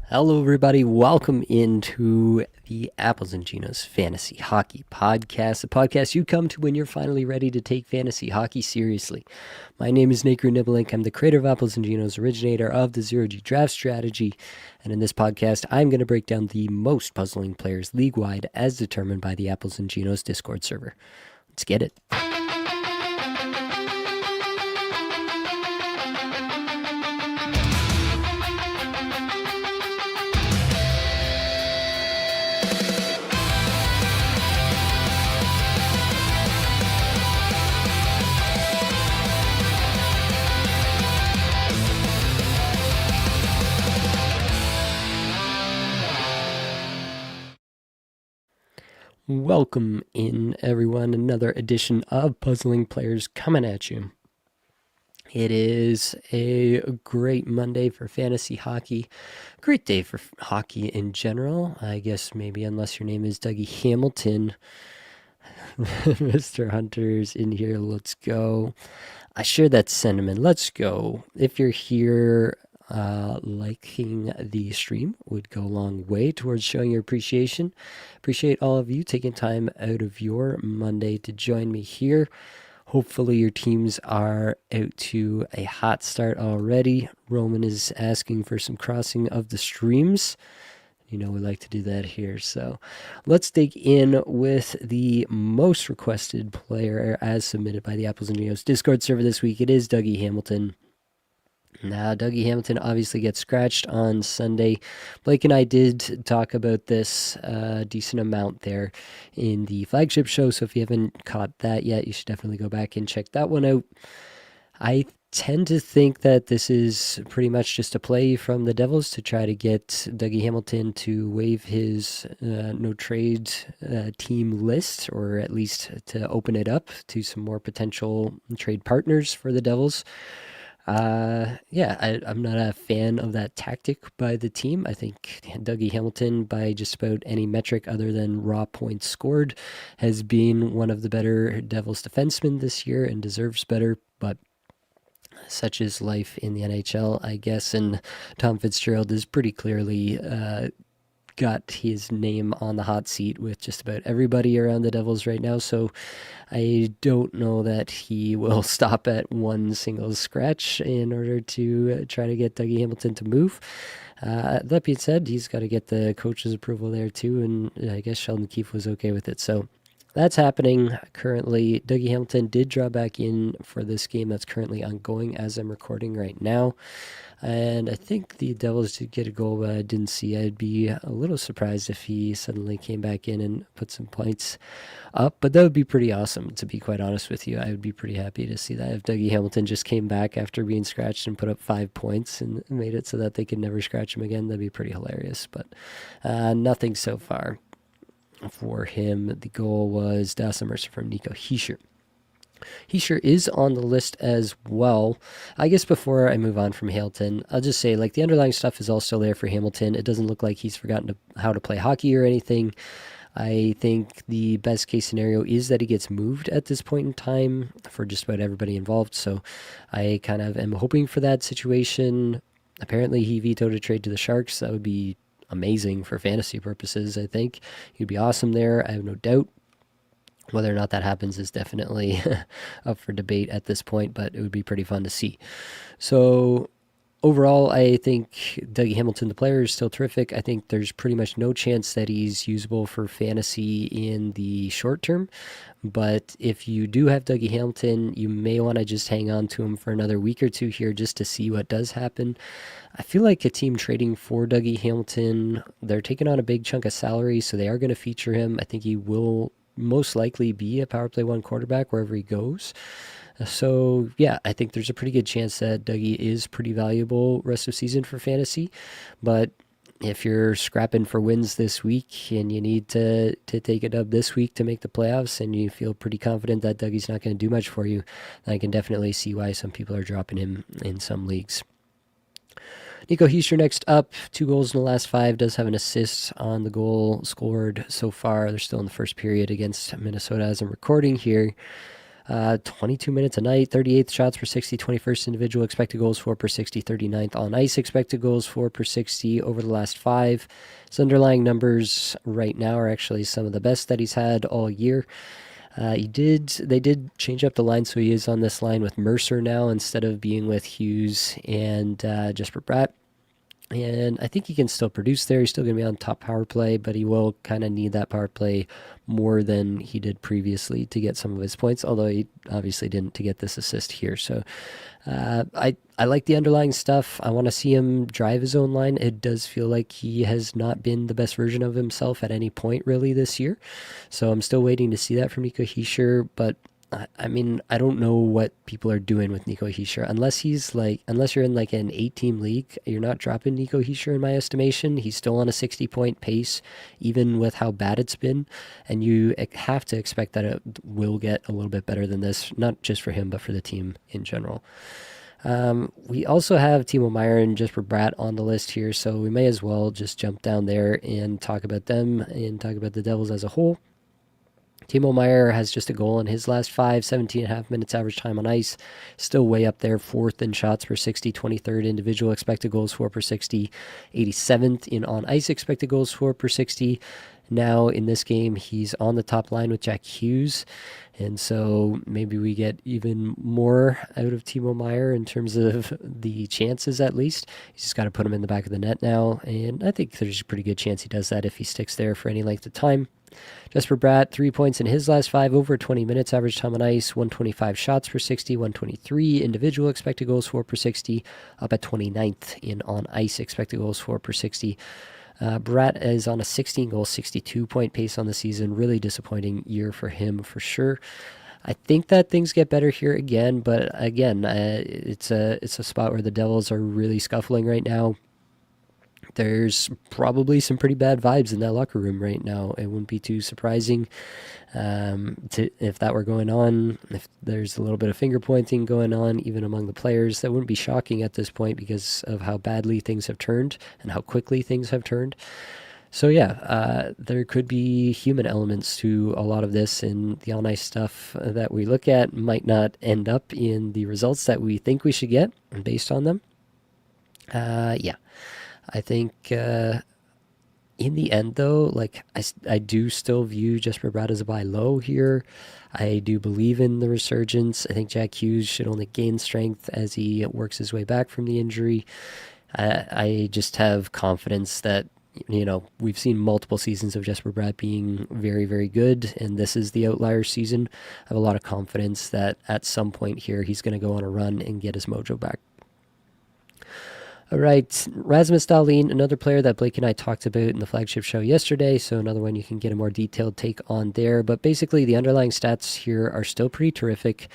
Hello, everybody. Welcome into the Apples and Ginos Fantasy Hockey Podcast, the podcast you come to when you're finally ready to take fantasy hockey seriously. My name is Nibbelink. I'm the creator of Apples and Ginos, originator of the Zero G Draft Strategy. And in this podcast, I'm going to break down the most puzzling players league-wide as determined by the Apples and Ginos Discord server. Let's get it. Welcome in, everyone. Another edition of Puzzling Players coming at you. It is a great Monday for fantasy hockey. Great day for hockey in general. I guess maybe unless your name is Dougie Hamilton. Mr. Hunter's in here. Let's go. I share that sentiment. Let's go. If you're here, liking the stream would go a long way towards showing your appreciation. Appreciate all of you taking time out of your Monday to join me here. Hopefully your teams are out to a hot start already. Roman is asking for some crossing of the streams. You know we like to do that here. So let's dig in with the most requested player as submitted by the Apples and Ginos Discord server this week. It is Dougie Hamilton. Now, Dougie Hamilton obviously gets scratched on Sunday. Blake and I did talk about this decent amount there in the flagship show, so if you haven't caught that yet, you should definitely go back and check that one out. I tend to think that this is pretty much just a play from the Devils to try to get Dougie Hamilton to waive his no-trade team list, or at least to open it up to some more potential trade partners for the Devils. I'm not a fan of that tactic by the team. I think Dougie Hamilton, by just about any metric other than raw points scored, has been one of the better Devils defensemen this year and deserves better, but such is life in the NHL, I guess, and Tom Fitzgerald is pretty clearly got his name on the hot seat with just about everybody around the Devils right now, so I don't know that he will stop at one single scratch in order to try to get Dougie Hamilton to move. That being said, he's got to get the coach's approval there too, and I guess Sheldon Keefe was okay with it, so that's happening currently. Dougie Hamilton did draw back in for this game that's currently ongoing as I'm recording right now. And I think the Devils did get a goal, but I didn't see. I'd be a little surprised if he suddenly came back in and put some points up, but that would be pretty awesome, to be quite honest with you. I would be pretty happy to see that. If Dougie Hamilton just came back after being scratched and put up 5 points and made it so that they could never scratch him again, that'd be pretty hilarious, but nothing so far for him. The goal was Dawson Mercer from Nico Hischier. Hischier is on the list as well. I guess before I move on from Hamilton, I'll just say, like, the underlying stuff is all still there for Hamilton. It doesn't look like he's forgotten how to play hockey or anything. I think the best case scenario is that he gets moved at this point in time for just about everybody involved. So I kind of am hoping for that situation. Apparently he vetoed a trade to the Sharks. That would be amazing for fantasy purposes, I think. He'd be awesome there, I have no doubt. Whether or not that happens is definitely up for debate at this point, but it would be pretty fun to see. So overall, I think Dougie Hamilton, the player, is still terrific. I think there's pretty much no chance that he's usable for fantasy in the short term. But if you do have Dougie Hamilton, you may want to just hang on to him for another week or two here just to see what does happen. I feel like a team trading for Dougie Hamilton, they're taking on a big chunk of salary, so they are going to feature him. I think he will most likely be a power play one quarterback wherever he goes. So yeah, I think there's a pretty good chance that Dougie is pretty valuable rest of season for fantasy. But if you're scrapping for wins this week and you need to take a dub this week to make the playoffs, and you feel pretty confident that Dougie's not going to do much for you, then I can definitely see why some people are dropping him in some leagues. Nico Hischier next up, 2 goals in the last 5, does have an assist on the goal scored so far. They're still in the first period against Minnesota as I'm recording here. 22 minutes a night, 38th shots per 60, 21st individual expected goals for per 60, 39th on ice expected goals for per 60 over the last 5. His underlying numbers right now are actually some of the best that he's had all year. They did change up the line, so he is on this line with Mercer now instead of being with Hughes and Jesper Bratt. And I think he can still produce there. He's still going to be on top power play, but he will kind of need that power play more than he did previously to get some of his points, although he obviously didn't to get this assist here. So I like the underlying stuff. I want to see him drive his own line. It does feel like he has not been the best version of himself at any point really this year. So I'm still waiting to see that from Nico Hischier, but I mean, I don't know what people are doing with Nico Hischier. Unless you're in like an 8-team league, you're not dropping Nico Hischier in my estimation. He's still on a 60-point pace, even with how bad it's been. And you have to expect that it will get a little bit better than this, not just for him, but for the team in general. We also have Timo Meier and Jesper Bratt on the list here, so we may as well just jump down there and talk about them and talk about the Devils as a whole. Timo Meier has just a goal in his last 5, 17.5 minutes average time on ice. Still way up there, 4th in shots per 60, 23rd individual expected goals for per 60, 87th in on ice expected goals for per 60. Now in this game, he's on the top line with Jack Hughes. And so maybe we get even more out of Timo Meier in terms of the chances, at least. He's just got to put him in the back of the net now. And I think there's a pretty good chance he does that if he sticks there for any length of time. Jesper Bratt, 3 points in his last 5, over 20 minutes average time on ice, 125 shots per 60, 123 individual expected goals for per 60, up at 29th in on ice expected goals for per 60. Bratt is on a 16-goal, 62-point pace on the season. Really disappointing year for him for sure. I think that things get better here again, but again, it's a spot where the Devils are really scuffling right now. There's probably some pretty bad vibes in that locker room right now. It wouldn't be too surprising if that were going on. If there's a little bit of finger pointing going on, even among the players, that wouldn't be shocking at this point because of how badly things have turned and how quickly things have turned. So yeah, there could be human elements to a lot of this, and the on-ice stuff that we look at might not end up in the results that we think we should get based on them. Yeah. I think in the end, though, like I do still view Jesper Bratt as a buy low here. I do believe in the resurgence. I think Jack Hughes should only gain strength as he works his way back from the injury. I just have confidence that, we've seen multiple seasons of Jesper Bratt being very, very good, and this is the outlier season. I have a lot of confidence that at some point here he's going to go on a run and get his mojo back. All right, Rasmus Dahlin, another player that Blake and I talked about in the flagship show yesterday, so another one you can get a more detailed take on there. But basically, the underlying stats here are still pretty terrific.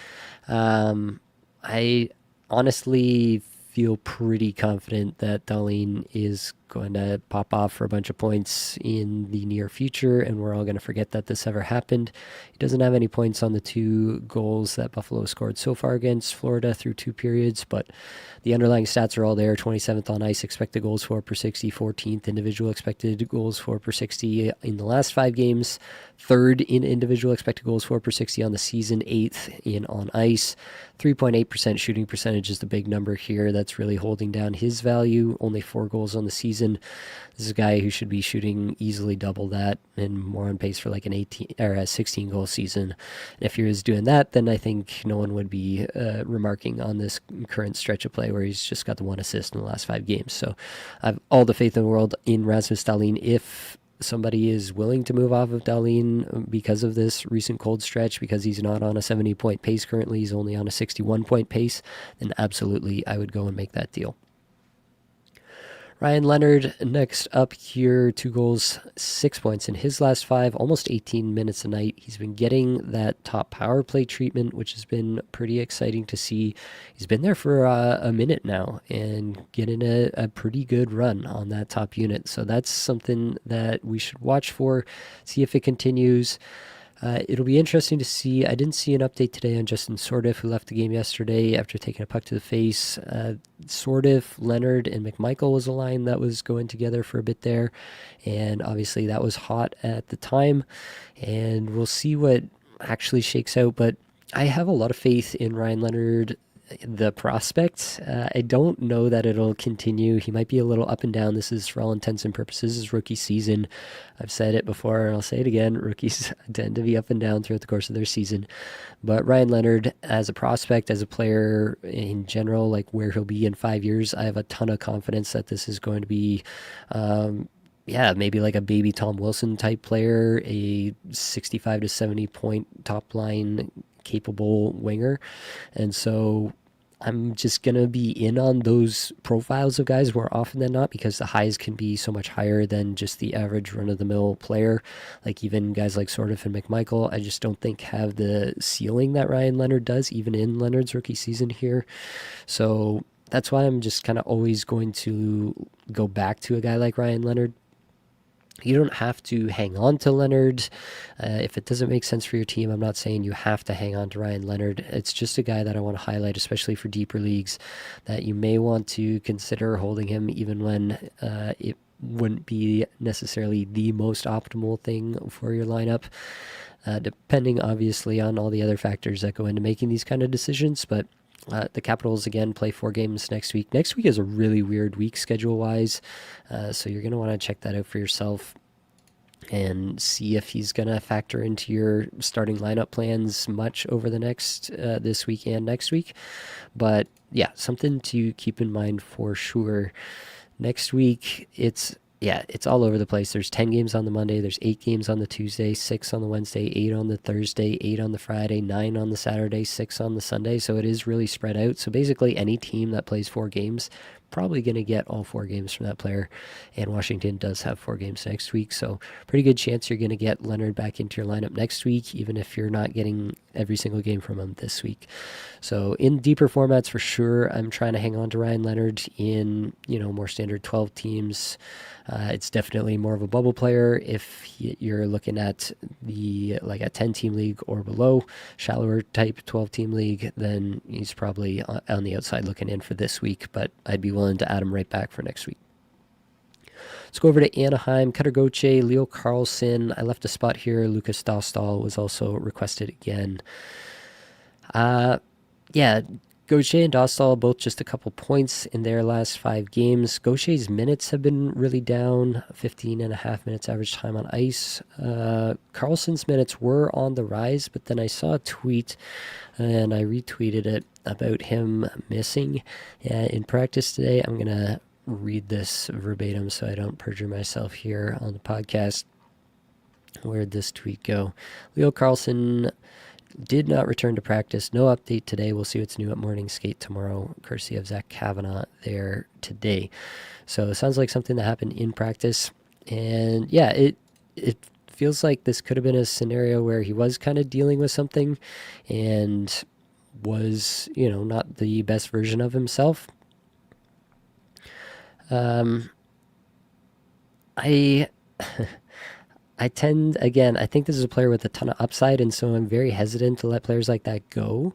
I honestly feel pretty confident that Dahlin is going to pop off for a bunch of points in the near future, and we're all going to forget that this ever happened. He doesn't have any points on the 2 goals that Buffalo scored so far against Florida through 2 periods, but the underlying stats are all there. 27th on ice expected goals for per 60, 14th individual expected goals for per 60 in the last 5 games, 3rd in individual expected goals for per 60 on the season, 8th in on ice. 3.8% shooting percentage is the big number here. That's really holding down his value. Only 4 goals on the season. This is a guy who should be shooting easily double that and more on pace for like an 18 or a 16-goal season. And if he was doing that, then I think no one would be remarking on this current stretch of play where he's just got the 1 assist in the last 5 games. So I have all the faith in the world in Rasmus Dahlin. If somebody is willing to move off of Dahlin because of this recent cold stretch, because he's not on a 70-point pace currently, he's only on a 61-point pace, then absolutely I would go and make that deal. Ryan Leonard, next up here, 2 goals, 6 points in his last 5, almost 18 minutes a night. He's been getting that top power play treatment, which has been pretty exciting to see. He's been there for a minute now and getting a pretty good run on that top unit. So that's something that we should watch for, see if it continues. It'll be interesting to see. I didn't see an update today on Justin Sordiff, who left the game yesterday after taking a puck to the face. Sordiff, Leonard, and McMichael was a line that was going together for a bit there, and obviously that was hot at the time, and we'll see what actually shakes out. But I have a lot of faith in Ryan Leonard, the prospect. I don't know that it'll continue. He might be a little up and down. This is, for all intents and purposes, his rookie season. I've said it before and I'll say it again. Rookies tend to be up and down throughout the course of their season. But Ryan Leonard, as a prospect, as a player in general, like where he'll be in 5 years, I have a ton of confidence that this is going to be yeah, maybe like a baby Tom Wilson type player, a 65 to 70 point top line capable winger. And so I'm just going to be in on those profiles of guys more often than not because the highs can be so much higher than just the average run of the mill player. Like even guys like Sordiff and McMichael, I just don't think have the ceiling that Ryan Leonard does, even in Leonard's rookie season here. So that's why I'm just kind of always going to go back to a guy like Ryan Leonard. You don't have to hang on to Leonard. If it doesn't make sense for your team, I'm not saying you have to hang on to Ryan Leonard. It's just a guy that I want to highlight, especially for deeper leagues, that you may want to consider holding him even when it wouldn't be necessarily the most optimal thing for your lineup, depending obviously on all the other factors that go into making these kind of decisions. But the Capitals, again, play 4 games next week. Next week is a really weird week schedule-wise, so you're going to want to check that out for yourself and see if he's going to factor into your starting lineup plans much over the next this week and next week. But yeah, something to keep in mind for sure. Next week, it's all over the place. There's 10 games on the Monday, there's 8 games on the Tuesday, 6 on the Wednesday, 8 on the Thursday, 8 on the Friday, 9 on the Saturday, 6 on the Sunday. So it is really spread out. So basically any team that plays 4 games probably going to get all 4 games from that player. And Washington does have 4 games next week. So pretty good chance you're going to get Leonard back into your lineup next week, even if you're not getting every single game from him this week. So in deeper formats, for sure, I'm trying to hang on to Ryan Leonard in, more standard 12 teams. It's definitely more of a bubble player if you're looking at a 10-team league or below, shallower type 12-team league, then he's probably on the outside looking in for this week, but I'd be willing to add him right back for next week. Let's go over to Anaheim. Cutter Gauthier, Leo Carlson. I left a spot here. Lucas Dostal was also requested again. Gauthier and Dostal both just a couple points in their last 5 games. Gauthier's minutes have been really down, 15 and a half minutes average time on ice. Carlson's minutes were on the rise, but then I saw a tweet, and I retweeted it, about him missing in practice today. I'm going to read this verbatim so I don't perjure myself here on the podcast. Where'd this tweet go? Leo Carlson did not return to practice. No update today. We'll see what's new at morning skate tomorrow, courtesy of Zach Kavanaugh there today. So it sounds like something that happened in practice. And yeah, it feels like this could have been a scenario where he was kind of dealing with something and was, not the best version of himself. I think this is a player with a ton of upside, and so I'm very hesitant to let players like that go,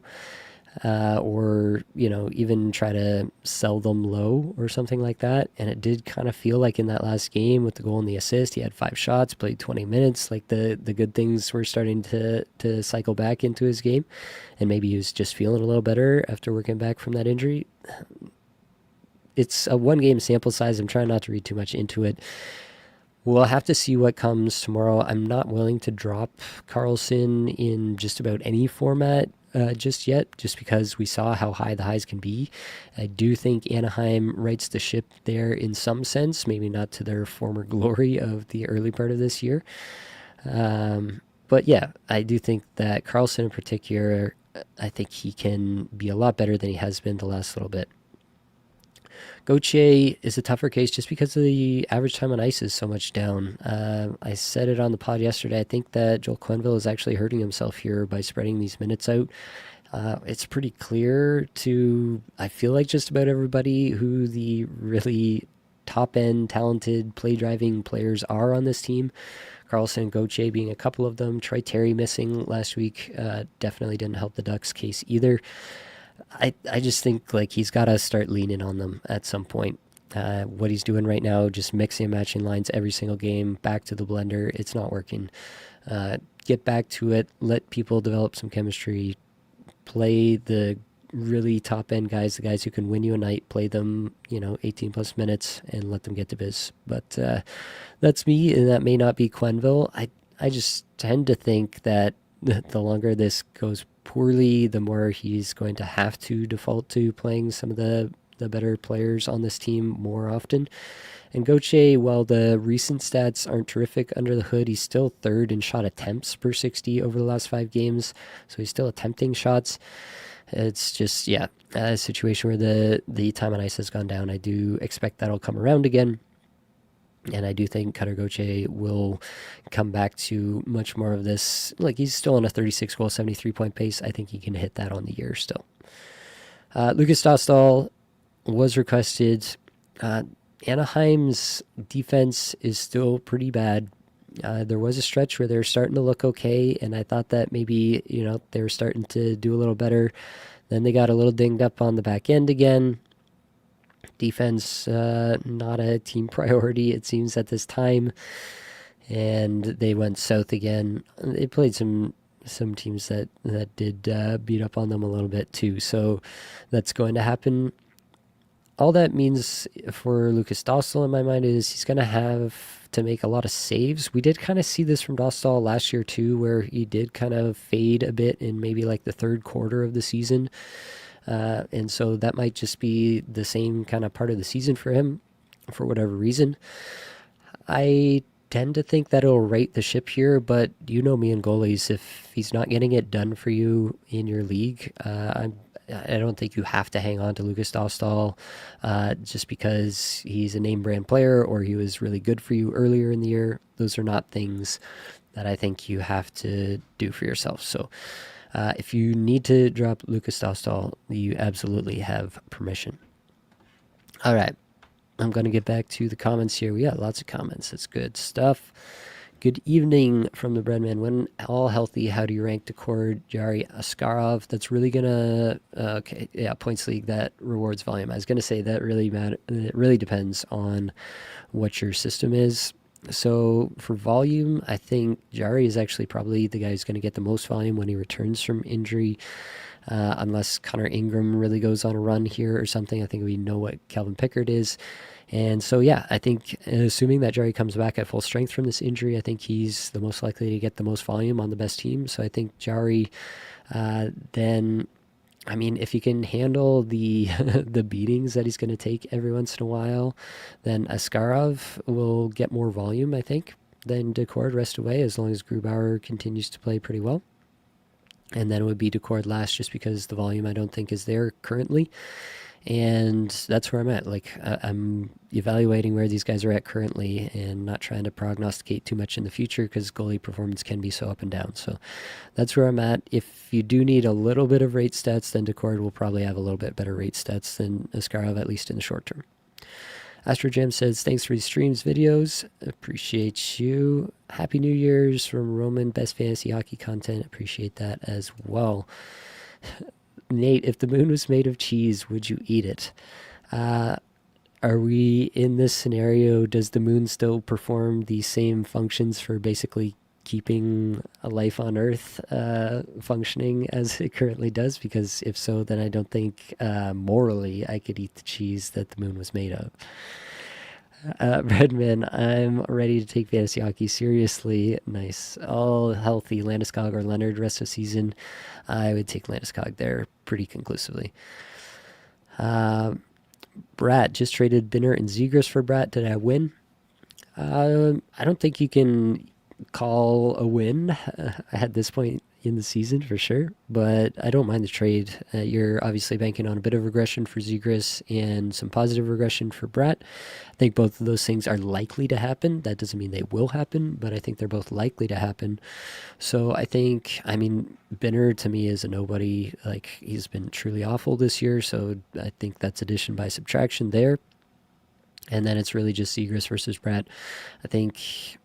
or, even try to sell them low or something like that. And it did kind of feel like in that last game with the goal and the assist, he had 5 shots, played 20 minutes, like the good things were starting to cycle back into his game, and maybe he was just feeling a little better after working back from that injury. It's a 1-game sample size. I'm trying not to read too much into it. We'll have to see what comes tomorrow. I'm not willing to drop Carlson in just about any format just yet, just because we saw how high the highs can be. I do think Anaheim rights the ship there in some sense, maybe not to their former glory of the early part of this year. But yeah, I do think that Carlson in particular, I think he can be a lot better than he has been the last little bit. Gauthier is a tougher case just because of the average time on ice is so much down. I said it on the pod yesterday. I think that Joel Quenneville is actually hurting himself here by spreading these minutes out. It's pretty clear to, I feel like, just about everybody who the really top-end, talented, play-driving players are on this team. Carlson and Gauthier being a couple of them. Troy Terry missing last week definitely didn't help the Ducks' case either. I just think he's got to start leaning on them at some point. What he's doing right now, just mixing and matching lines every single game, back to the blender, it's not working. Get back to it. Let people develop some chemistry. play the really top end guys, the guys who can win you a night, play them, 18 plus minutes and let them get to biz. But that's me, and that may not be Quenville. I just tend to think that the longer this goes poorly, the more he's going to have to default to playing some of the better players on this team more often. And Goche, while the recent stats aren't terrific under the hood, he's still third in shot attempts per 60 over the last 5 games. So he's still attempting shots. It's just, a situation where the time on ice has gone down. I do expect that'll come around again. And I do think Cutter Goche will come back to much more of this. Like, he's still on a 36-goal, 73-point pace. I think he can hit that on the year still. Lucas Dostal was requested. Anaheim's defense is still pretty bad. There was a stretch where they were starting to look okay, and I thought that maybe, they were starting to do a little better. Then they got a little dinged up on the back end again. Defense, not a team priority, it seems, at this time. And they went south again. They played some teams that did beat up on them a little bit too. So that's going to happen. All that means for Lucas Dostal in my mind is he's going to have to make a lot of saves. We did kind of see this from Dostal last year too, where he did kind of fade a bit in maybe like the third quarter of the season. And so that might just be the same kind of part of the season for him for whatever reason. I tend to think that it'll right the ship here, but you know me and goalies, if he's not getting it done for you in your league, I don't think you have to hang on to Lucas Dostal just because he's a name brand player or he was really good for you earlier in the year. Those are not things that I think you have to do for yourself. So if you need to drop Lucas Dostal, you absolutely have permission. All right. I'm going to get back to the comments here. We got lots of comments. That's good stuff. Good evening from the Breadman. When all healthy, how do you rank Decord, Jari, Askarov? That's really going to... points league, that rewards volume. I was going to say that it really depends on what your system is. So for volume, I think Jari is actually probably the guy who's going to get the most volume when he returns from injury. Unless Connor Ingram really goes on a run here or something. I think we know what Calvin Pickard is. And so, I think assuming that Jari comes back at full strength from this injury, I think he's the most likely to get the most volume on the best team. So I think Jari, then, I mean, if he can handle the the beatings that he's going to take every once in a while, then Askarov will get more volume, I think, than Decord rest away, as long as Grubauer continues to play pretty well. And then it would be Decord last, just because the volume I don't think is there currently. And that's where I'm at. Like, I'm evaluating where these guys are at currently and not trying to prognosticate too much in the future because goalie performance can be so up and down. So that's where I'm at. If you do need a little bit of rate stats, then Decord will probably have a little bit better rate stats than Askarov, at least in the short term. Astro Jam says, thanks for the streams, videos. Appreciate you. Happy New Year's from Roman. Best fantasy hockey content. Appreciate that as well. Nate, if the moon was made of cheese, would you eat it? Are we in this scenario? Does the moon still perform the same functions for basically keeping a life on Earth functioning as it currently does? Because if so, then I don't think morally I could eat the cheese that the moon was made of. Redman, I'm ready to take fantasy hockey seriously. Nice. All healthy, Landeskog or Leonard rest of season. I would take Landeskog there pretty conclusively. Brat, just traded Binner and Zegras for Brat. Did I win? I don't think you can call a win at this point in the season for sure, but I don't mind the trade. You're obviously banking on a bit of regression for Zegras and some positive regression for Brat. I think both of those things are likely to happen. That doesn't mean they will happen, but I think they're both likely to happen. So I mean, Binner to me is a nobody. Like, he's been truly awful this year, so I think that's addition by subtraction there. And then it's really just Zegras versus Brat. I think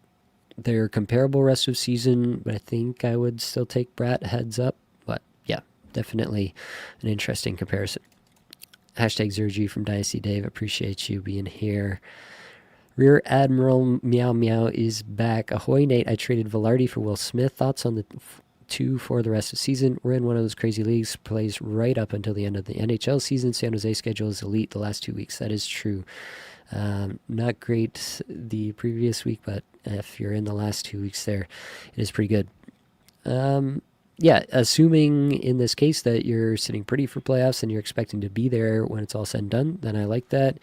they're comparable rest of season, but I think I would still take Brat heads up. But yeah, definitely an interesting comparison. Hashtag Zergy from Dynasty Dave. Appreciate you being here. Rear Admiral Meow Meow is back. Ahoy, Nate. I traded Velarde for Will Smith. Thoughts on the 2 for the rest of the season. We're in one of those crazy leagues, plays right up until the end of the NHL season. San Jose schedule is elite the last 2 weeks. That is true. Not great the previous week, but if you're in the last 2 weeks there, it is pretty good. Yeah, assuming in this case that you're sitting pretty for playoffs and you're expecting to be there when it's all said and done, then I like that.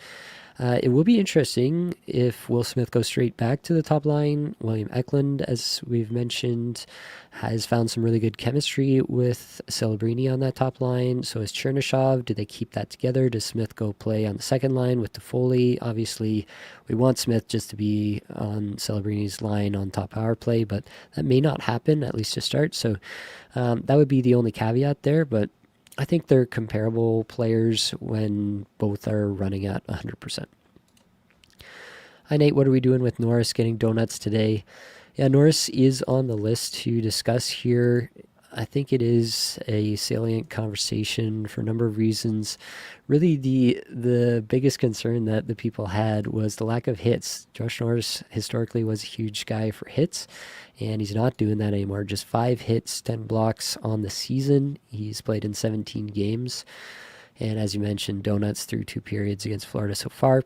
It will be interesting if Will Smith goes straight back to the top line. William Eklund, as we've mentioned, has found some really good chemistry with Celebrini on that top line. So is Chernyshov. Do they keep that together? Does Smith go play on the second line with Toffoli? Obviously, we want Smith just to be on Celebrini's line on top power play, but that may not happen, at least to start. So that would be the only caveat there, but I think they're comparable players when both are running at 100%. Hi, Nate. What are we doing with Norris getting donuts today? Yeah, Norris is on the list to discuss here. I think it is a salient conversation for a number of reasons. Really, the biggest concern that the people had was the lack of hits. Josh Norris historically was a huge guy for hits, and he's not doing that anymore. Just 5 hits, 10 blocks on the season. He's played in 17 games, and as you mentioned, donuts through 2 periods against Florida so far.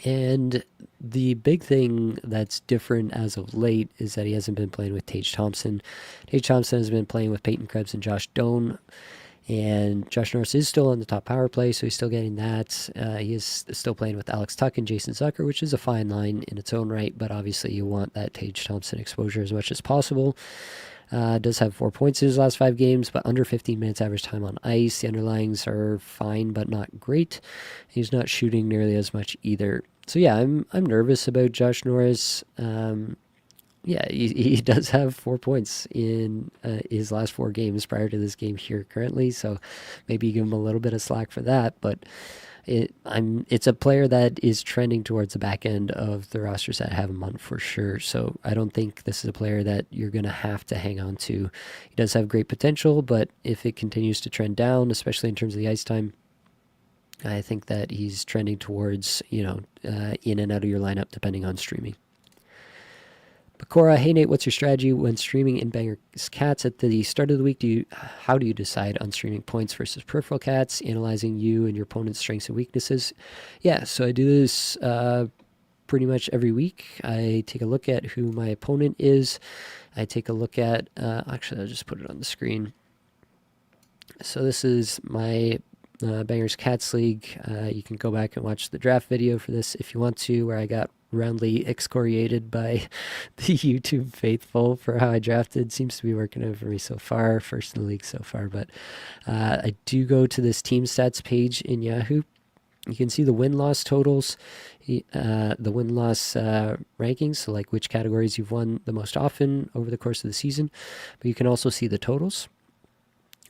And the big thing that's different as of late is that he hasn't been playing with Tage Thompson. Tage Thompson has been playing with Peyton Krebs and Josh Doan. And Josh Norris is still on the top power play, so he's still getting that. He is still playing with Alex Tuch and Jason Zucker, which is a fine line in its own right, but obviously you want that Tage Thompson exposure as much as possible. Does have 4 points in his last 5 games, but under 15 minutes average time on ice. The underlyings are fine, but not great. He's not shooting nearly as much either. So yeah, I'm nervous about Josh Norris. Yeah, he does have 4 points in his last 4 games prior to this game here currently, so maybe give him a little bit of slack for that, but it's a player that is trending towards the back end of the rosters that have him on for sure, so I don't think this is a player that you're going to have to hang on to. He does have great potential, but if it continues to trend down, especially in terms of the ice time, I think that he's trending towards, in and out of your lineup depending on streaming. Bakora, hey Nate, what's your strategy when streaming in Bangers Cats at the start of the week? How do you decide on streaming points versus peripheral cats, analyzing you and your opponent's strengths and weaknesses? Yeah, so I do this pretty much every week. I take a look at who my opponent is. I take a look at, actually I'll just put it on the screen. So this is my Bangers Cats League. You can go back and watch the draft video for this if you want to, where I got roundly excoriated by the YouTube faithful for how I drafted. Seems to be working out for me so far. First in the league so far. But I do go to this team stats page in Yahoo. You can see the win-loss totals, the win-loss rankings, so like which categories you've won the most often over the course of the season. But you can also see the totals.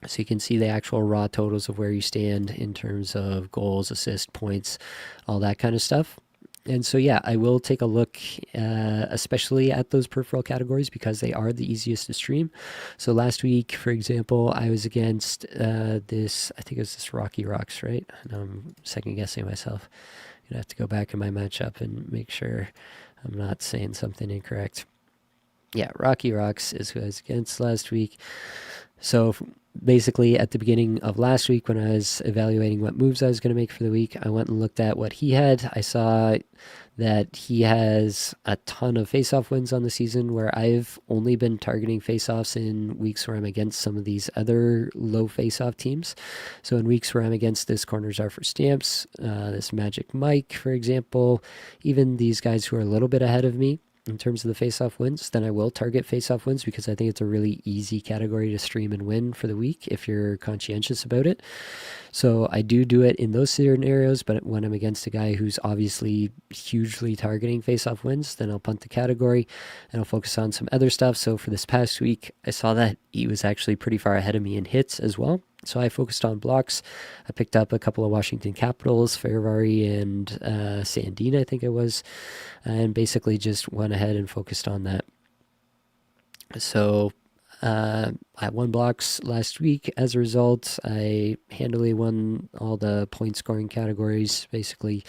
So you can see the actual raw totals of where you stand in terms of goals, assists, points, all that kind of stuff. And so, yeah, I will take a look, especially at those peripheral categories because they are the easiest to stream. So last week, for example, I was against I think it was this Rocky Rocks, right? Now I'm second guessing myself. I'm going to have to go back in my matchup and make sure I'm not saying something incorrect. Yeah, Rocky Rocks is who I was against last week. So basically at the beginning of last week when I was evaluating what moves I was going to make for the week, I went and looked at what he had. I saw that he has a ton of face-off wins on the season, where I've only been targeting face-offs in weeks where I'm against some of these other low face-off teams. So in weeks where I'm against this Corners Are for Stamps, this Magic Mike, for example, even these guys who are a little bit ahead of me in terms of the face-off wins, then I will target face-off wins because I think it's a really easy category to stream and win for the week if you're conscientious about it. So I do it in those scenarios, but when I'm against a guy who's obviously hugely targeting face-off wins, then I'll punt the category and I'll focus on some other stuff. So for this past week, I saw that he was actually pretty far ahead of me in hits as well. So I focused on blocks. I picked up a couple of Washington Capitals, Ferrari and Sandin, I think it was, and basically just went ahead and focused on that. So I won blocks last week. As a result, I handily won all the point scoring categories, basically.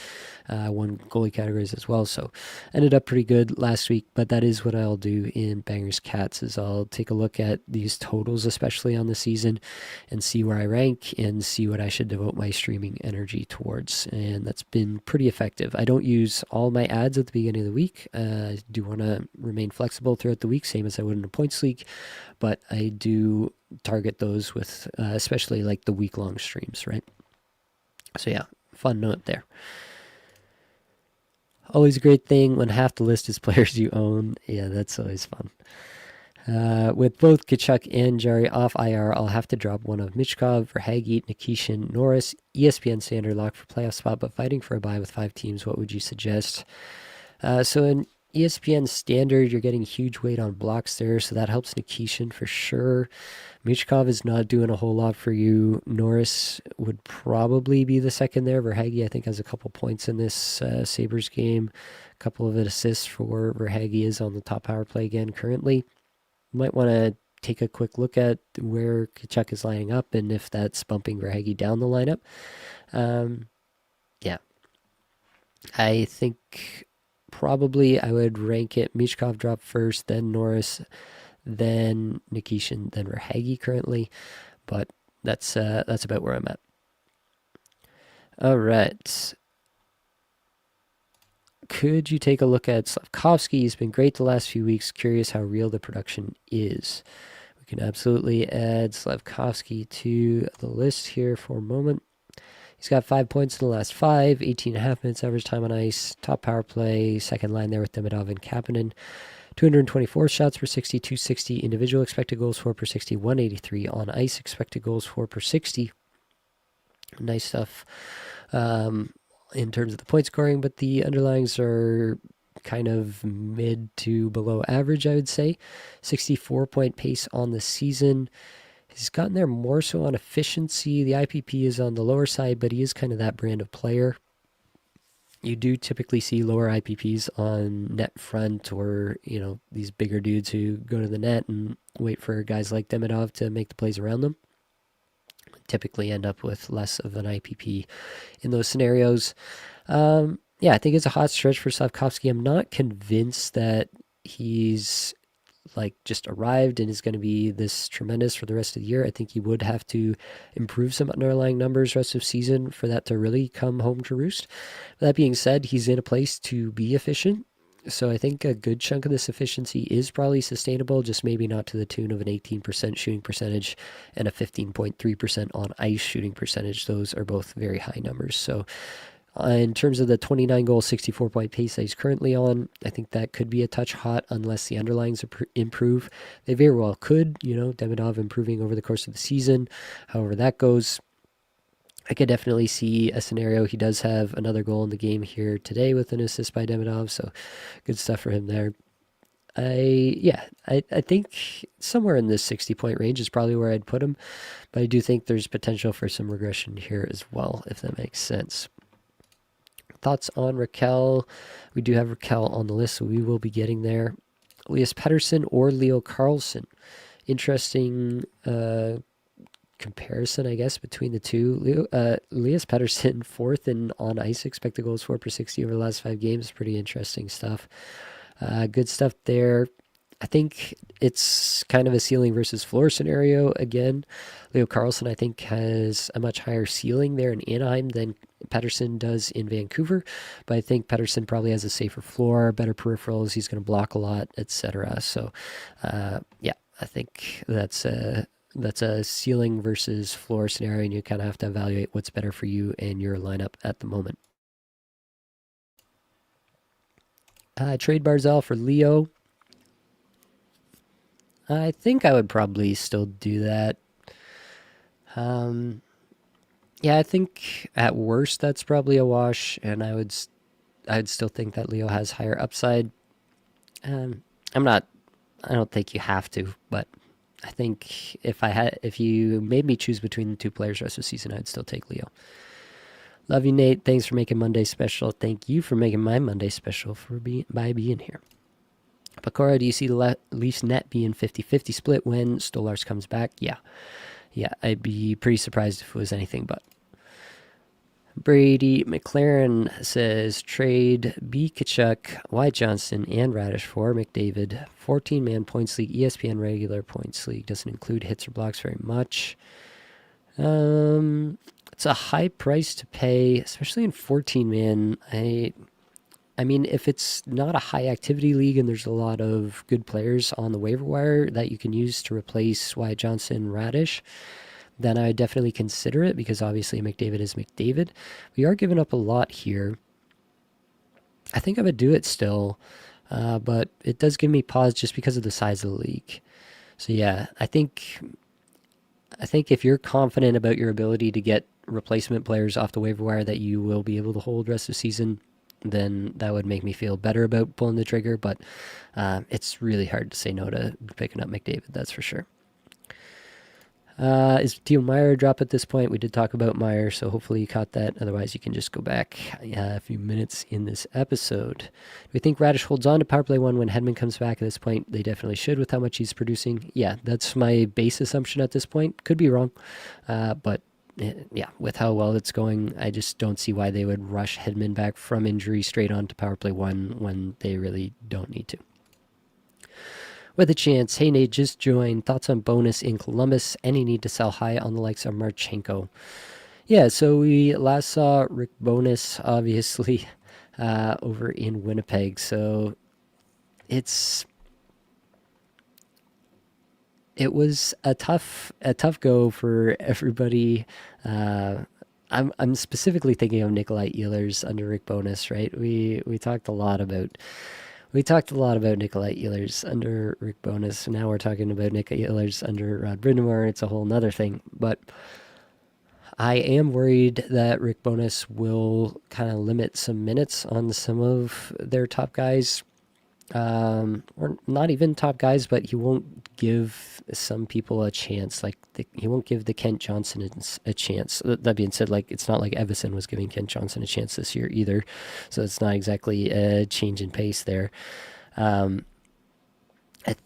Won goalie categories as well, so ended up pretty good last week. But that is what I'll do in Bangers Cats, is I'll take a look at these totals, especially on the season, and see where I rank and see what I should devote my streaming energy towards. And that's been pretty effective. I don't use all my ads at the beginning of the week. I do want to remain flexible throughout the week, same as I would in a points league, but I do target those with especially like the week-long streams, right? So yeah, fun note there. Always a great thing when half the list is players you own. Yeah, that's always fun. With both Kachuk and Jari off IR, I'll have to drop one of Michkov, Verhaeghe, Nikishin, Norris, ESPN standard lock for playoff spot, but fighting for a bye with 5 teams. What would you suggest? So in ESPN standard, you're getting huge weight on blocks there, so that helps Nikishin for sure. Michkov is not doing a whole lot for you. Norris would probably be the second there. Verhaeghe, I think, has a couple points in this Sabres game. A couple of assists for Verhaeghe, is on the top power play again currently. You might want to take a quick look at where Kachuk is lining up and if that's bumping Verhaeghe down the lineup. Yeah. I think probably I would rank it Michkov drop first, then Norris, then Nikishin, then Verhaeghe currently, but that's about where I'm at. All right. Could you take a look at Slavkovsky? He's been great the last few weeks. Curious how real the production is. We can absolutely add Slavkovsky to the list here for a moment. He's got 5 points in the last 5, 18.5 minutes average time on ice, top power play, second line there with Demidov and Kapanen. 224 shots per 60, 260 individual expected goals for per 60, 183 on ice expected goals for per 60. Nice stuff in terms of the point scoring, but the underlyings are kind of mid to below average, I would say. 64-point pace on the season. He's gotten there more so on efficiency. The IPP is on the lower side, but he is kind of that brand of player. You do typically see lower IPPs on net front, or, you know, these bigger dudes who go to the net and wait for guys like Demidov to make the plays around them. Typically end up with less of an IPP in those scenarios. Yeah, I think it's a hot stretch for Slavkovsky. I'm not convinced that he's like just arrived and is going to be this tremendous for the rest of the year. I think he would have to improve some underlying numbers rest of season for that to really come home to roost. That being said, he's in a place to be efficient. So I think a good chunk of this efficiency is probably sustainable, just maybe not to the tune of an 18% shooting percentage and a 15.3% on ice shooting percentage. Those are both very high numbers. So in terms of the 29-goal, 64-point pace that he's currently on, I think that could be a touch hot unless the underlyings improve. They very well could, you know, Demidov improving over the course of the season. However that goes, I could definitely see a scenario. He does have another goal in the game here today with an assist by Demidov, so good stuff for him there. I think somewhere in this 60-point range is probably where I'd put him, but I do think there's potential for some regression here as well, if that makes sense. Thoughts on Raquel? We do have Raquel on the list, so we will be getting there. Elias Pettersson or Leo Carlsson? Interesting comparison, I guess, between the two. Elias Pettersson, 4th in on ice expected goals for per 60 over the last 5 games. Pretty interesting stuff. Good stuff there. I think it's kind of a ceiling versus floor scenario again. Leo Carlsson, I think, has a much higher ceiling there in Anaheim than Pettersson does in Vancouver, but I think Pettersson probably has a safer floor, better peripherals, he's going to block a lot, etc. So, yeah, I think that's a ceiling versus floor scenario, and you kind of have to evaluate what's better for you and your lineup at the moment. Trade Barzal for Leo. I think I would probably still do that. Yeah, I think at worst that's probably a wash, and I'd still think that Leo has higher upside. I don't think you have to, but I think if you made me choose between the two players rest of the season, I'd still take Leo. Love you, Nate. Thanks for making Monday special. Thank you for making my Monday special by being here. Pecora, do you see the Leafs net being 50-50 split when Stolarz comes back? Yeah. Yeah, I'd be pretty surprised if it was anything but. Brady McLaren says trade B. Kachuk, Y. Johnson, and Radish for McDavid. 14-man points league, ESPN regular points league. Doesn't include hits or blocks very much. It's a high price to pay, especially in 14-man. I mean, if it's not a high activity league and there's a lot of good players on the waiver wire that you can use to replace Wyatt Johnson and Radish, then I would definitely consider it because obviously McDavid is McDavid. We are giving up a lot here. I think I would do it still, but it does give me pause just because of the size of the league. So yeah, I think if you're confident about your ability to get replacement players off the waiver wire that you will be able to hold rest of the season, then that would make me feel better about pulling the trigger. But it's really hard to say no to picking up McDavid, that's for sure. Is Timo Meier a drop at this point? We did talk about Meier, so hopefully you caught that. Otherwise, you can just go back a few minutes in this episode. Do we think Radish holds on to power play 1 when Hedman comes back? At this point, they definitely should with how much he's producing. Yeah, that's my base assumption at this point. Could be wrong, but yeah, with how well it's going, I just don't see why they would rush Hedman back from injury straight on to power play 1 when they really don't need to. With a chance, hey Nate, just joined. Thoughts on bonus in Columbus? Any need to sell high on the likes of Marchenko? Yeah, so we last saw Rick Bonus, obviously, over in Winnipeg. So it was a tough go for everybody. I'm specifically thinking of Nikolai Ehlers under Rick Bonus, right? We talked a lot about Nikolai Ehlers under Rick Bonus. Now we're talking about Nikolai Ehlers under Rod Brind'Amour. It's a whole nother thing. But I am worried that Rick Bonus will kind of limit some minutes on some of their top guys. Or not even top guys, but he won't give some people a chance. He won't give the Kent Johnson a chance. That being said, it's not like Evison was giving Kent Johnson a chance this year either, so it's not exactly a change in pace there. I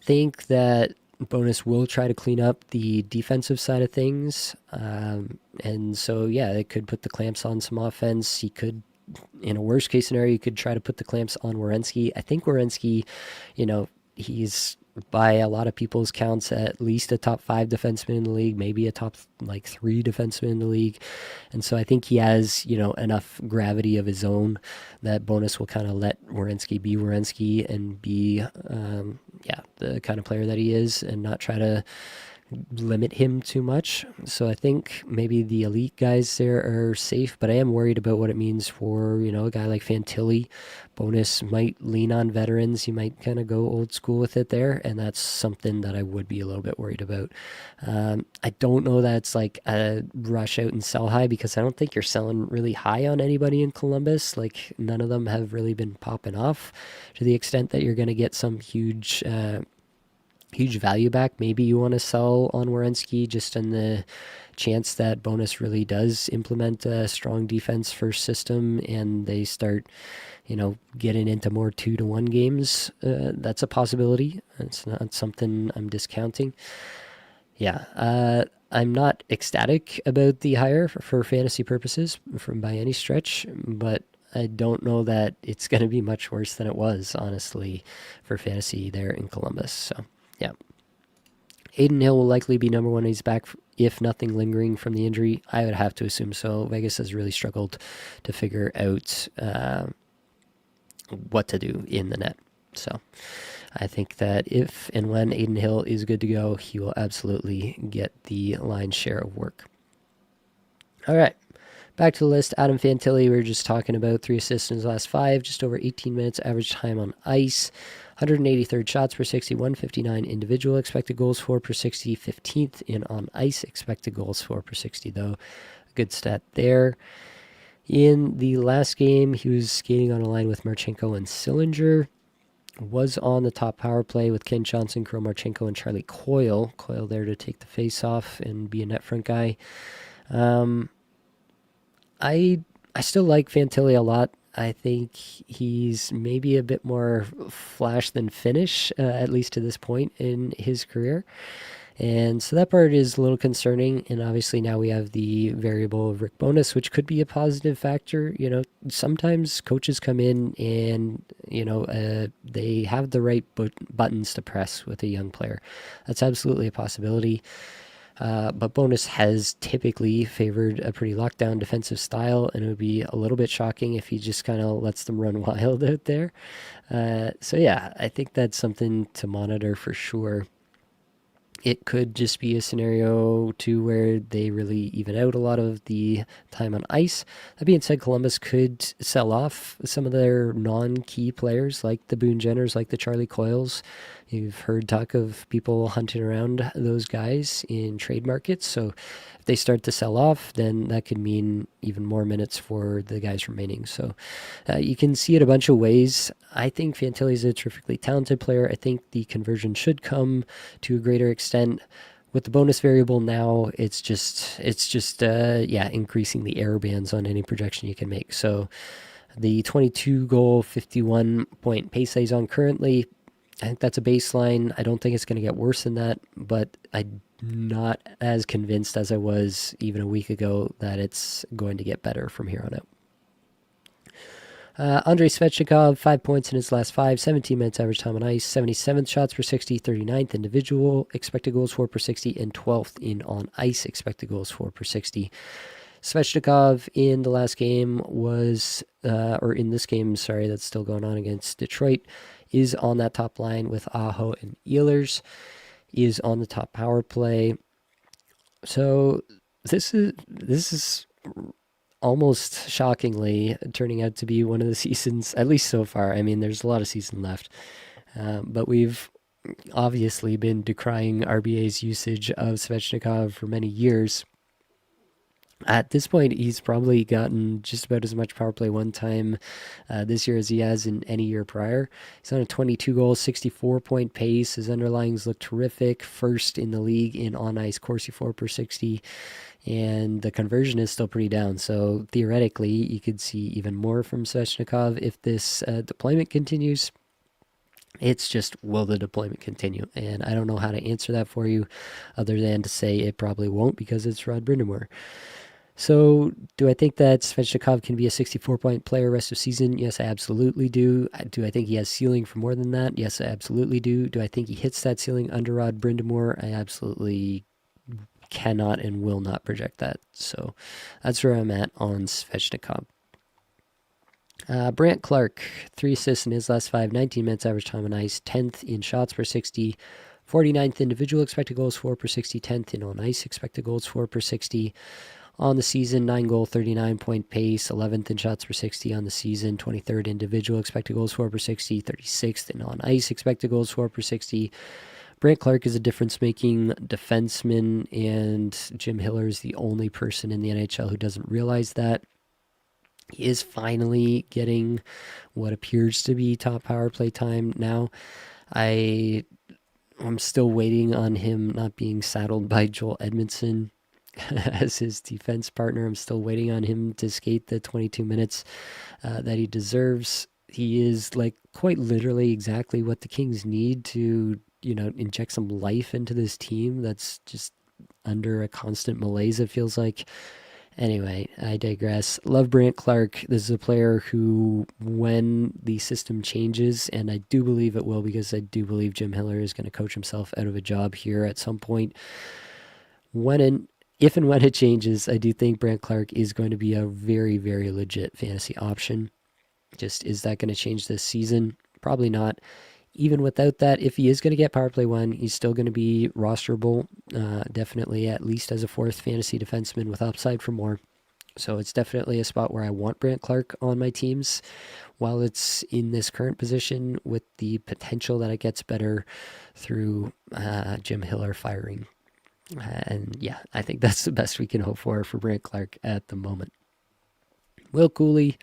think that Bonus will try to clean up the defensive side of things, and so yeah, it could put the clamps on some offense. He could, in a worst case scenario, you could try to put the clamps on Werenski. I think Werenski, he's by a lot of people's counts at least a top 5 defenseman in the league, maybe a top 3 defenseman in the league. And so I think he has, enough gravity of his own that Bonus will kind of let Werenski be Werenski and be, the kind of player that he is and not try to limit him too much. So I think maybe the elite guys there are safe, but I am worried about what it means for, a guy like Fantilli. Bonus might lean on veterans. He might kind of go old school with it there, and that's something that I would be a little bit worried about. I don't know that it's like a rush out and sell high, because I don't think you're selling really high on anybody in Columbus. None of them have really been popping off to the extent that you're going to get some huge value back. Maybe you want to sell on Werenski just in the chance that Bonus really does implement a strong defense first system and they start, getting into more 2-1 games. That's a possibility. It's not something I'm discounting. Yeah, I'm not ecstatic about the hire for fantasy purposes by any stretch, but I don't know that it's going to be much worse than it was, honestly, for fantasy there in Columbus. So yeah. Aiden Hill will likely be number 1 when he's back, if nothing lingering from the injury. I would have to assume so. Vegas has really struggled to figure out what to do in the net. So I think that if and when Aiden Hill is good to go, he will absolutely get the lion's share of work. All right. Back to the list. Adam Fantilli, we were just talking about 3 assists in his last 5, just over 18 minutes average time on ice, 183rd shots per 60, 159 individual expected goals for per 60, 15th in on ice expected goals for per 60, though. A good stat there. In the last game, he was skating on a line with Marchenko and Sillinger. Was on the top power play with Ken Johnson, Kirill Marchenko, and Charlie Coyle. Coyle there to take the face off and be a net front guy. I still like Fantilli a lot. I think he's maybe a bit more flash than finish, at least to this point in his career. And so that part is a little concerning. And obviously now we have the variable of Rick Bonus, which could be a positive factor. Sometimes coaches come in and, they have the right buttons to press with a young player. That's absolutely a possibility. But Bonus has typically favored a pretty lockdown defensive style, and it would be a little bit shocking if he just kind of lets them run wild out there. So yeah, I think that's something to monitor for sure. It could just be a scenario too where they really even out a lot of the time on ice. That being said, Columbus could sell off some of their non-key players like the Boone Jenners, like the Charlie Coyles. You've heard talk of people hunting around those guys in trade markets. So if they start to sell off, then that could mean even more minutes for the guys remaining. So you can see it a bunch of ways. I think Fantilli is a terrifically talented player. I think the conversion should come to a greater extent. With the bonus variable now, it's just increasing the error bands on any projection you can make. So the 22 goal, 51 point pace that he's on currently, I think that's a baseline. I don't think it's going to get worse than that, but I'm not as convinced as I was even a week ago that it's going to get better from here on out. Andrei Svechnikov, 5 points in his last 17 minutes average time on ice, 77th shots per 60, 39th individual expected goals for per 60, and 12th in on ice expected goals for per 60. Svechnikov in the last game in this game, that's still going on against Detroit, is on that top line with Aho and Ehlers, is on the top power play. So this is almost shockingly turning out to be one of the seasons, at least so far. I mean, there's a lot of season left, but we've obviously been decrying RBA's usage of Svechnikov for many years. At this point, he's probably gotten just about as much power play one time this year as he has in any year prior. He's on a 22 goal, 64 point pace. His underlyings look terrific. First in the league in on ice Corsi 4 per 60. And the conversion is still pretty down. So theoretically, you could see even more from Svechnikov if this deployment continues. It's just, will the deployment continue? And I don't know how to answer that for you other than to say it probably won't because it's Rod Brind'Amour. So do I think that Svechnikov can be a 64-point player rest of season? Yes, I absolutely do. Do I think he has ceiling for more than that? Yes, I absolutely do. Do I think he hits that ceiling under Rod Brind'Amour? I absolutely cannot and will not project that. So that's where I'm at on Svechnikov. Brandt Clark, 3 assists in his last 19 minutes average time on ice, 10th in shots per 60, 49th individual expected goals for per 60, 10th in on ice expected goals for per 60. On the season, 9 goal, 39 point pace, 11th in shots per 60 on the season, 23rd individual expected goals for per 60, 36th in on ice expected goals for per 60. Brandt Clark is a difference-making defenseman, and Jim Hiller is the only person in the NHL who doesn't realize that. He is finally getting what appears to be top power play time now. I'm still waiting on him not being saddled by Joel Edmondson as his defense partner. I'm still waiting on him to skate the 22 minutes that he deserves. He is quite literally exactly what the Kings need to, inject some life into this team that's just under a constant malaise, it feels like. Anyway, I digress. Love Brandt Clark. This is a player who, when the system changes, and I do believe it will because I do believe Jim Hiller is going to coach himself out of a job here at some point. If and when it changes, I do think Brandt Clark is going to be a very, very legit fantasy option. Just, is that going to change this season? Probably not. Even without that, if he is going to get power play 1, he's still going to be rosterable, definitely at least as a 4th fantasy defenseman with upside for more. So it's definitely a spot where I want Brandt Clark on my teams while it's in this current position, with the potential that it gets better through Jim Hiller firing. And yeah, I think that's the best we can hope for Brandt Clark at the moment. Will Cooley,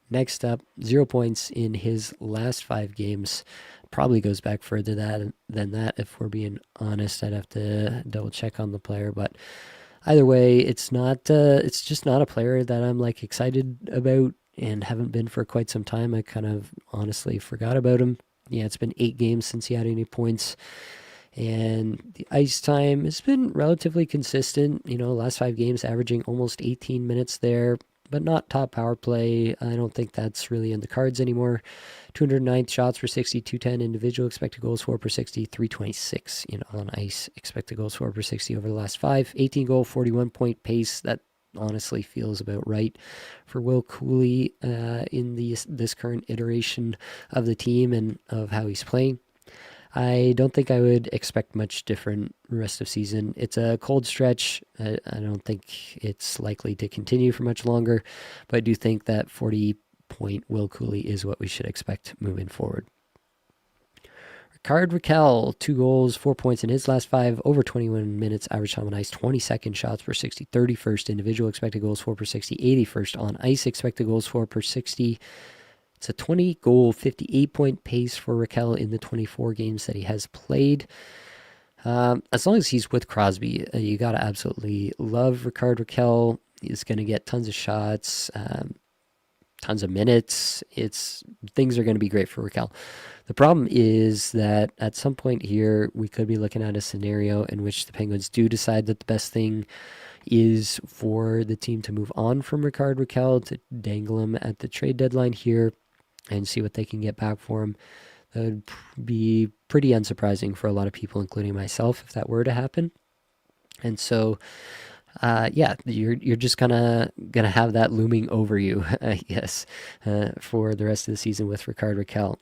next up, 0 points in his last 5 games. Probably goes back further than that, if we're being honest. I'd have to double check on the player, but either way, it's just not a player that I'm excited about and haven't been for quite some time. I kind of honestly forgot about him. Yeah, it's been 8 games since he had any points. And the ice time has been relatively consistent. Last 5 games averaging almost 18 minutes there, but not top power play. I don't think that's really in the cards anymore. 209 shots per 60, 210 individual expected goals for per 60, 326 on ice expected goals for per 60 over the last 5. 18 goal, 41 point pace. That honestly feels about right for Will Cooley in this current iteration of the team and of how he's playing. I don't think I would expect much different rest of season. It's a cold stretch. I don't think it's likely to continue for much longer, but I do think that 40-point Will Cooley is what we should expect moving forward. Rickard Rakell, 2 goals, 4 points in his last 5, over 21 minutes, average time on ice, 22nd shots per 60, 31st individual expected goals for per 60, 81st on ice expected goals for per 60. It's a 20-goal, 58-point pace for Rakell in the 24 games that he has played. As long as he's with Crosby, you got to absolutely love Rickard Rakell. He's going to get tons of shots, tons of minutes. Things are going to be great for Rakell. The problem is that at some point here, we could be looking at a scenario in which the Penguins do decide that the best thing is for the team to move on from Rickard Rakell, to dangle him at the trade deadline here and see what they can get back for him. That would be pretty unsurprising for a lot of people, including myself, if that were to happen. And so, you're just gonna have that looming over you, I guess, for the rest of the season with Rickard Rakell.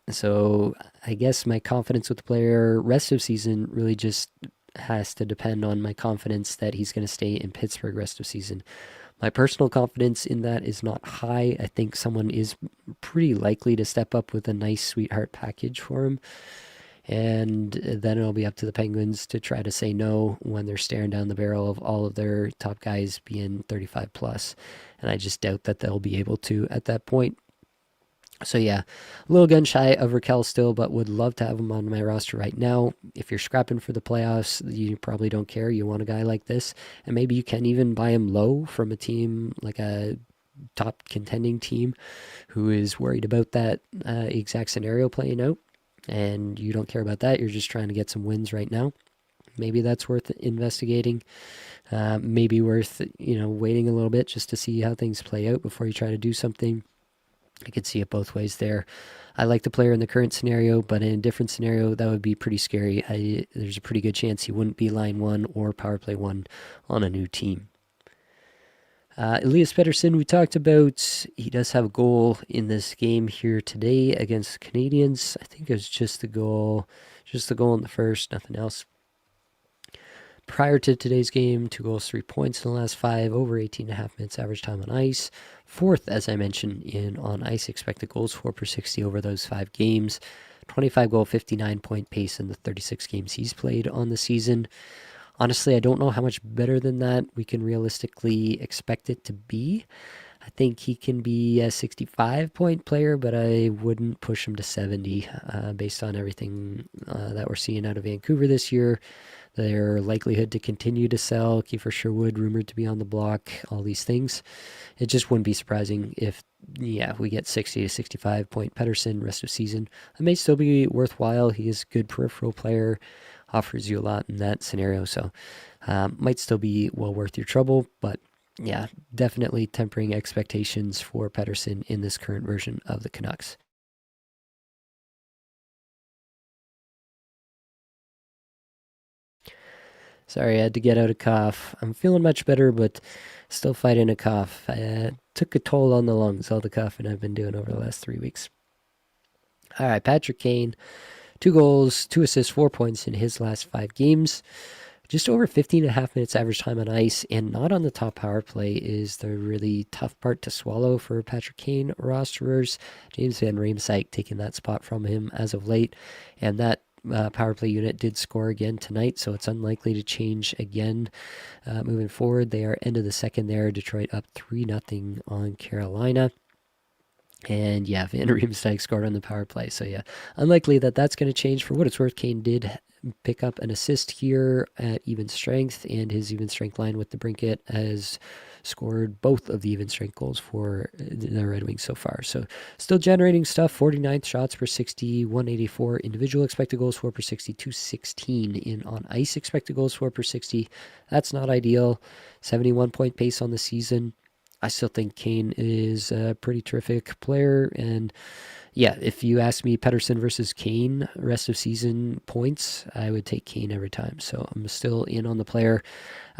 So I guess my confidence with the player rest of season really just has to depend on my confidence that he's going to stay in Pittsburgh rest of season. My personal confidence in that is not high. I think someone is pretty likely to step up with a nice sweetheart package for him. And then it'll be up to the Penguins to try to say no when they're staring down the barrel of all of their top guys being 35 plus. And I just doubt that they'll be able to at that point. So yeah, a little gun shy of Rakell still, but would love to have him on my roster right now. If you're scrapping for the playoffs, you probably don't care. You want a guy like this, and maybe you can even buy him low from a team like a top contending team who is worried about that exact scenario playing out, and you don't care about that. You're just trying to get some wins right now. Maybe that's worth investigating. Maybe worth waiting a little bit just to see how things play out before you try to do something. I could see it both ways there. I like the player in the current scenario, but in a different scenario, that would be pretty scary. There's a pretty good chance he wouldn't be line 1 or power play 1 on a new team. Elias Pettersson, we talked about. He does have a goal in this game here today against the Canadiens. I think it was just the goal in the first, nothing else. Prior to today's game, 2 goals, 3 points in the last 5, over 18.5 minutes average time on ice. 4th, as I mentioned, in on ice expected goals for per 60 over those 5 games. 25 goal, 59 point pace in the 36 games he's played on the season. Honestly, I don't know how much better than that we can realistically expect it to be. I think he can be a 65-point player, but I wouldn't push him to 70 based on everything that we're seeing out of Vancouver this year. Their likelihood to continue to sell, Kiefer Sherwood rumored to be on the block, all these things. It just wouldn't be surprising if, we get 60 to 65-point Pettersson rest of season. It may still be worthwhile. He is a good peripheral player, offers you a lot in that scenario, so might still be well worth your trouble, but yeah, definitely tempering expectations for Pettersson in this current version of the Canucks. Sorry, I had to get out a cough. I'm feeling much better, but still fighting a cough. I took a toll on the lungs, all the coughing I've been doing over the last 3 weeks. All right, Patrick Kane, 2 goals, 2 assists, 4 points in his last 5 games. Just over 15.5 minutes average time on ice, and not on the top power play is the really tough part to swallow for Patrick Kane rosterers. James Van Riemsdyk taking that spot from him as of late, and that power play unit did score again tonight, so it's unlikely to change again moving forward. They are end of the second there. Detroit up 3-0 on Carolina. And yeah, Van Riemsdyk scored on the power play. So yeah, unlikely that that's going to change. For what it's worth, Kane did pick up an assist here at even strength, and his even strength line with the Brinket has scored both of the even strength goals for the Red Wings so far. So still generating stuff. 49th shots per 60, 184 individual expected goals for per 60, 216 in on ice expected goals for per 60. That's not ideal. 71 point pace on the season. I still think Kane is a pretty terrific player. And yeah, if you ask me Pettersson versus Kane rest of season points, I would take Kane every time. So I'm still in on the player.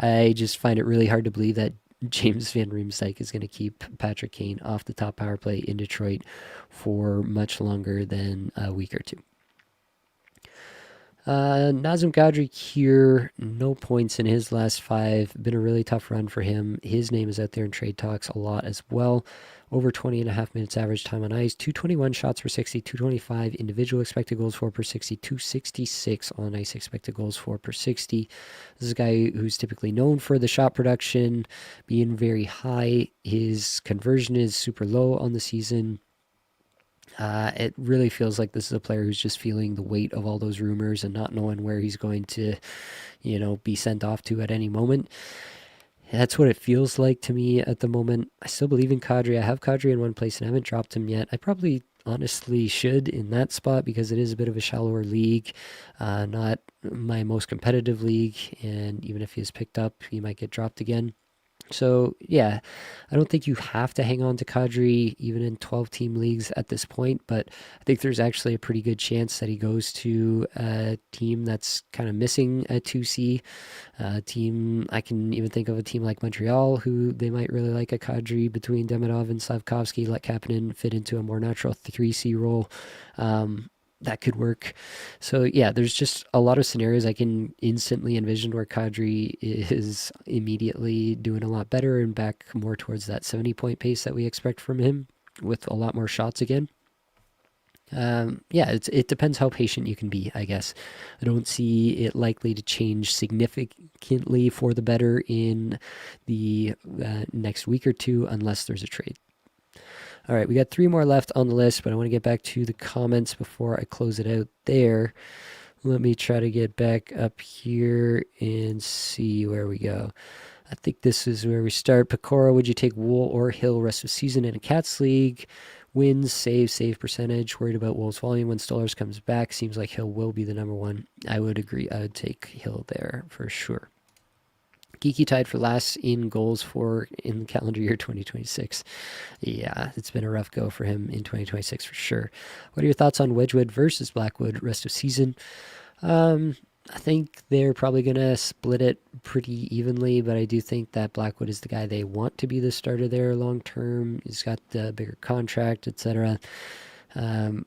I just find it really hard to believe that James Van Riemsdyk is going to keep Patrick Kane off the top power play in Detroit for much longer than a week or two. Nazem Kadri here, no points in his last 5. Been a really tough run for him. His name is out there in trade talks a lot as well. Over 20.5 minutes average time on ice, 221 shots per 60, 225 individual expected goals for per 60, 266 on ice expected goals for per 60. This is a guy who's typically known for the shot production being very high. His conversion is super low on the season. It really feels like this is a player who's just feeling the weight of all those rumors and not knowing where he's going to, be sent off to at any moment. That's what it feels like to me at the moment. I still believe in Kadri. I have Kadri in one place and I haven't dropped him yet. I probably honestly should in that spot because it is a bit of a shallower league, not my most competitive league. And even if he's picked up, he might get dropped again. So, yeah, I don't think you have to hang on to Kadri even in 12-team leagues at this point, but I think there's actually a pretty good chance that he goes to a team that's kind of missing a 2C. I can even think of a team like Montreal, who they might really like a Kadri between Demidov and Slavkovsky, let Kapanen fit into a more natural 3C role. That could work. So yeah, there's just a lot of scenarios I can instantly envision where Kadri is immediately doing a lot better and back more towards that 70-point pace that we expect from him with a lot more shots again. It depends how patient you can be, I guess. I don't see it likely to change significantly for the better in the next week or two unless there's a trade. All right, we got 3 more left on the list, but I want to get back to the comments before I close it out there. Let me try to get back up here and see where we go. I think this is where we start. Pecora, would you take Wool or Hill rest of season in a Cats league? Wins, save percentage. Worried about Wolves' volume when Stolarz comes back. Seems like Hill will be the number one. I would agree. I would take Hill there for sure. Geeky tied for last in goals in calendar year 2026. Yeah, it's been a rough go for him in 2026 for sure. What are your thoughts on Wedgwood versus Blackwood rest of season? I think they're probably going to split it pretty evenly, but I do think that Blackwood is the guy they want to be the starter there long term. He's got the bigger contract, etc.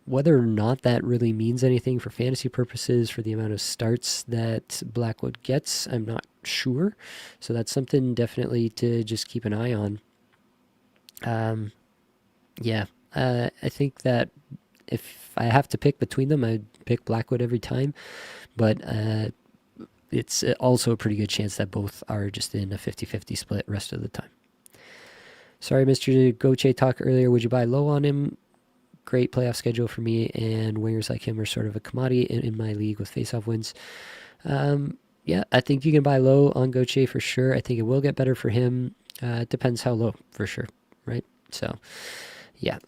Whether or not that really means anything for fantasy purposes for the amount of starts that Blackwood gets, I'm not sure. So that's something definitely to just keep an eye on. I think that if I have to pick between them, I'd pick Blackwood every time. But it's also a pretty good chance that both are just in a 50-50 split rest of the time. Sorry, Mr. Goche talk earlier. Would you buy low on him? Great playoff schedule for me, and wingers like him are sort of a commodity in my league with faceoff wins. I think you can buy low on Goche for sure. I think it will get better for him. It depends how low, for sure, right? So, yeah.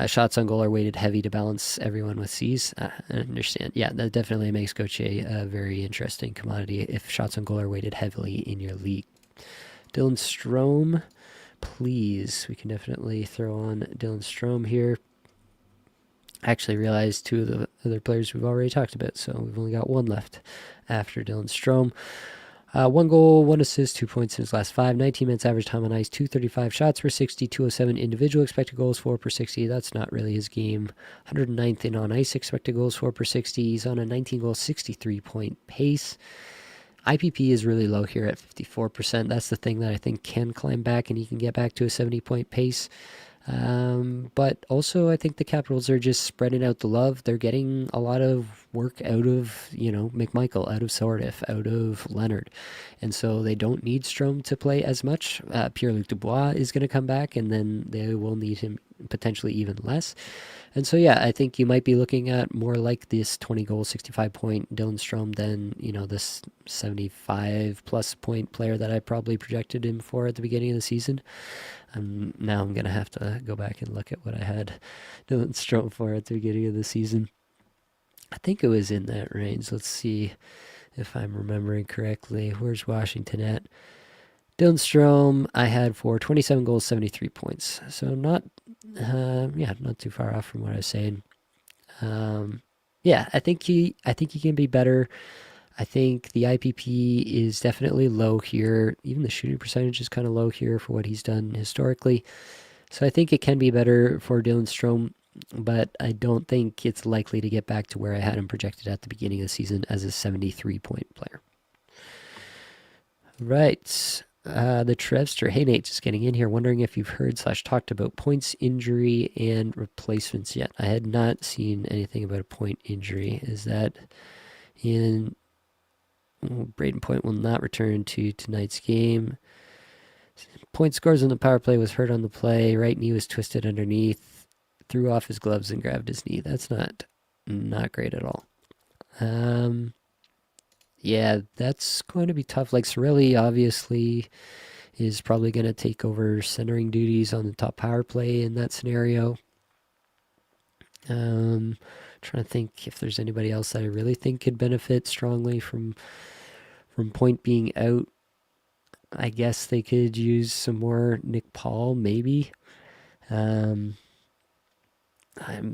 Shots on goal are weighted heavy to balance everyone with C's. I understand. Yeah, that definitely makes Goche a very interesting commodity if shots on goal are weighted heavily in your league. Dylan Strome, please. We can definitely throw on Dylan Strome here. I actually realized 2 of the other players we've already talked about, so we've only got 1 left after Dylan Strome. 1 goal, 1 assist, 2 points in his last 5, 19 minutes average time on ice, 235 shots per 60, 207 individual expected goals for per 60. That's not really his game. 109th in on ice expected goals for per 60. He's on a 19-goal, 63-point pace. IPP is really low here at 54%. That's the thing that I think can climb back and he can get back to a 70-point pace. But also I think the Capitals are just spreading out the love. They're getting a lot of work out of, McMichael, out of Sordif, out of Leonard. And so they don't need Strome to play as much. Pierre-Luc Dubois is going to come back, and then they will need him potentially even less. And so, yeah, I think you might be looking at more like this 20 goal, 65 point Dylan Strome than, this 75 plus point player that I probably projected him for at the beginning of the season. Now I'm going to have to go back and look at what I had Dylan Strome for at the beginning of the season. I think it was in that range. Let's see if I'm remembering correctly. Where's Washington at? Dylan Strome, I had for 27 goals, 73 points. So not too far off from what I was saying. I think he can be better. I think the IPP is definitely low here. Even the shooting percentage is kind of low here for what he's done historically. So I think it can be better for Dylan Strome, but I don't think it's likely to get back to where I had him projected at the beginning of the season as a 73-point player. Right. The Trevster. Hey, Nate, just getting in here, wondering if you've heard / talked about points, injury, and replacements yet. I had not seen anything about a point injury. Is that in... Braden Point will not return to tonight's game. Point scores on the power play, was hurt on the play. Right knee was twisted underneath. Threw off his gloves and grabbed his knee. That's not great at all. Yeah, that's going to be tough. Like, Cirelli obviously is probably going to take over centering duties on the top power play in that scenario. Trying to think if there's anybody else that I really think could benefit strongly from Point being out. I guess they could use some more Nick Paul, maybe. I'm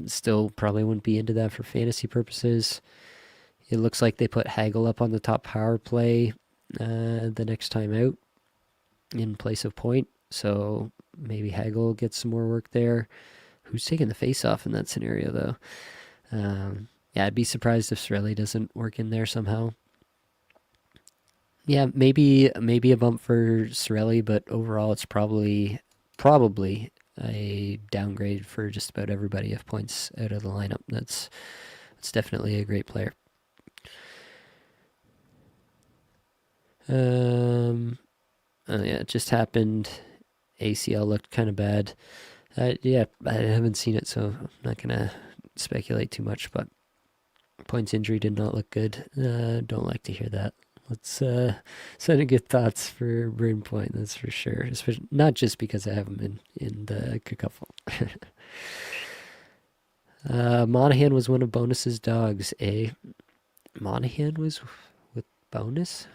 still probably wouldn't be into that for fantasy purposes. It looks like they put Hagel up on the top power play the next time out in place of Point. So maybe Hagel gets some more work there. Who's taking the face-off in that scenario, though? I'd be surprised if Cirelli doesn't work in there somehow. Yeah, maybe a bump for Cirelli, but overall it's probably a downgrade for just about everybody if Point's out of the lineup. That's definitely a great player. It just happened. ACL looked kind of bad. I haven't seen it, so I'm not gonna speculate too much. But Point's injury did not look good. Don't like to hear that. Let's send in good thoughts for Braden Point, that's for sure. Especially, not just because I have him in the cacuffle. Monahan was one of Bonus's dogs, eh? Monahan was with Bonus?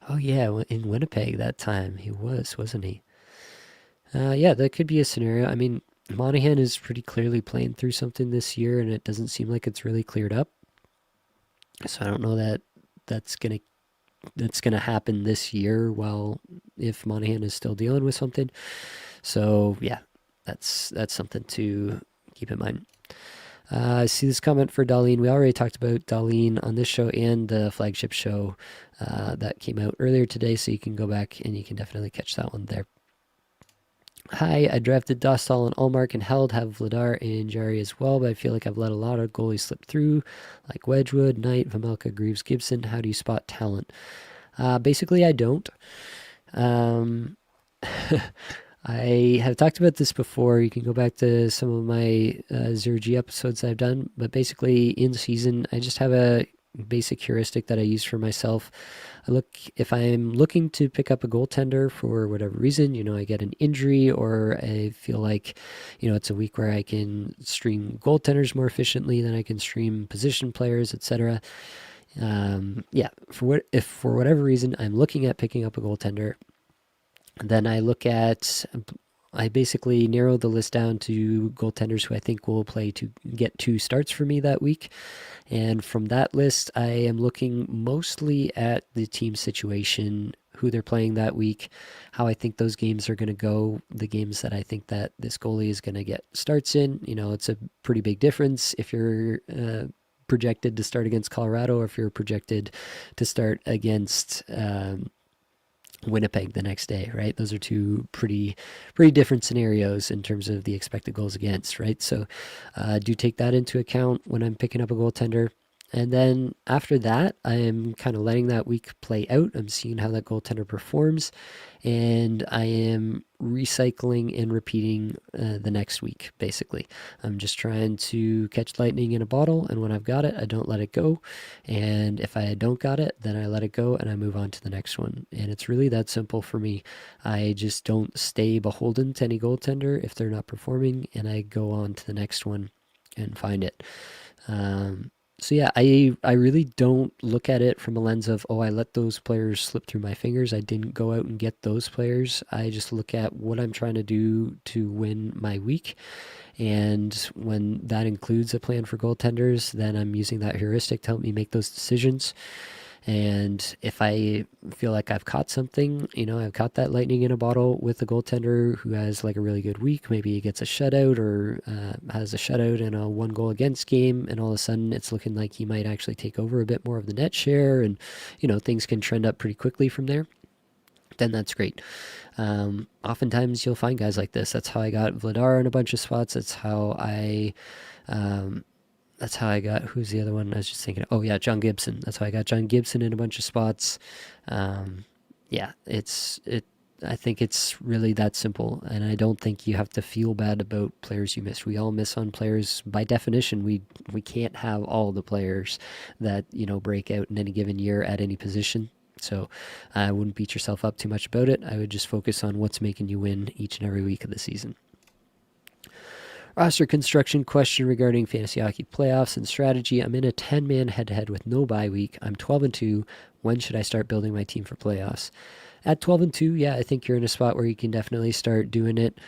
Oh yeah, in Winnipeg that time he was, wasn't he? That could be a scenario. I mean, Monahan is pretty clearly playing through something this year, and it doesn't seem like it's really cleared up. So I don't know that that's gonna happen this year. Well, if Monahan is still dealing with something, so yeah, that's something to keep in mind. I see this comment for Darlene. We already talked about Darlene on this show and the flagship show that came out earlier today, so you can go back and you can definitely catch that one there. Hi, I drafted Dostal and Allmark and held, have Vladar and Jari as well, but I feel like I've let a lot of goalies slip through, like Wedgwood, Knight, Vamelka, Greaves, Gibson. How do you spot talent? Basically, I don't. I have talked about this before. You can go back to some of my 0G episodes I've done, but basically in season, I just have a basic heuristic that I use for myself. If I'm looking to pick up a goaltender for whatever reason, I get an injury or I feel like, it's a week where I can stream goaltenders more efficiently than I can stream position players, etc. If for whatever reason I'm looking at picking up a goaltender, then I basically narrow the list down to goaltenders who I think will play to get 2 starts for me that week. And from that list, I am looking mostly at the team situation, who they're playing that week, how I think those games are going to go, the games that I think that this goalie is going to get starts in. It's a pretty big difference if you're projected to start against Colorado or if you're projected to start against Winnipeg the next day, right? Those are 2 pretty different scenarios in terms of the expected goals against, right? So do take that into account when I'm picking up a goaltender. And then after that, I am kind of letting that week play out. I'm seeing how that goaltender performs, and I am recycling and repeating the next week, basically. I'm just trying to catch lightning in a bottle, and when I've got it, I don't let it go. And if I don't got it, then I let it go and I move on to the next one. And it's really that simple for me. I just don't stay beholden to any goaltender if they're not performing, and I go on to the next one and find it. So yeah, I really don't look at it from a lens of, oh, I let those players slip through my fingers. I didn't go out and get those players. I just look at what I'm trying to do to win my week. And when that includes a plan for goaltenders, then I'm using that heuristic to help me make those decisions. And if I feel like I've caught something, I've caught that lightning in a bottle with a goaltender who has like a really good week, maybe he gets a shutout or has a shutout in a 1 goal against game, and all of a sudden it's looking like he might actually take over a bit more of the net share, and things can trend up pretty quickly from there, then that's great. Oftentimes you'll find guys like this. That's how I got Vladar in a bunch of spots. That's how I got, who's the other one I was just thinking? Oh yeah, John Gibson. That's how I got John Gibson in a bunch of spots. Yeah, I think it's really that simple, and I don't think you have to feel bad about players you miss. We all miss on players by definition. We can't have all the players that break out in any given year at any position. So I wouldn't beat yourself up too much about it. I would just focus on what's making you win each and every week of the season. Roster construction question regarding fantasy hockey playoffs and strategy. I'm in a 10-man head-to-head with no bye week. I'm 12-2. When should I start building my team for playoffs? At 12-2, yeah, I think you're in a spot where you can definitely start doing it.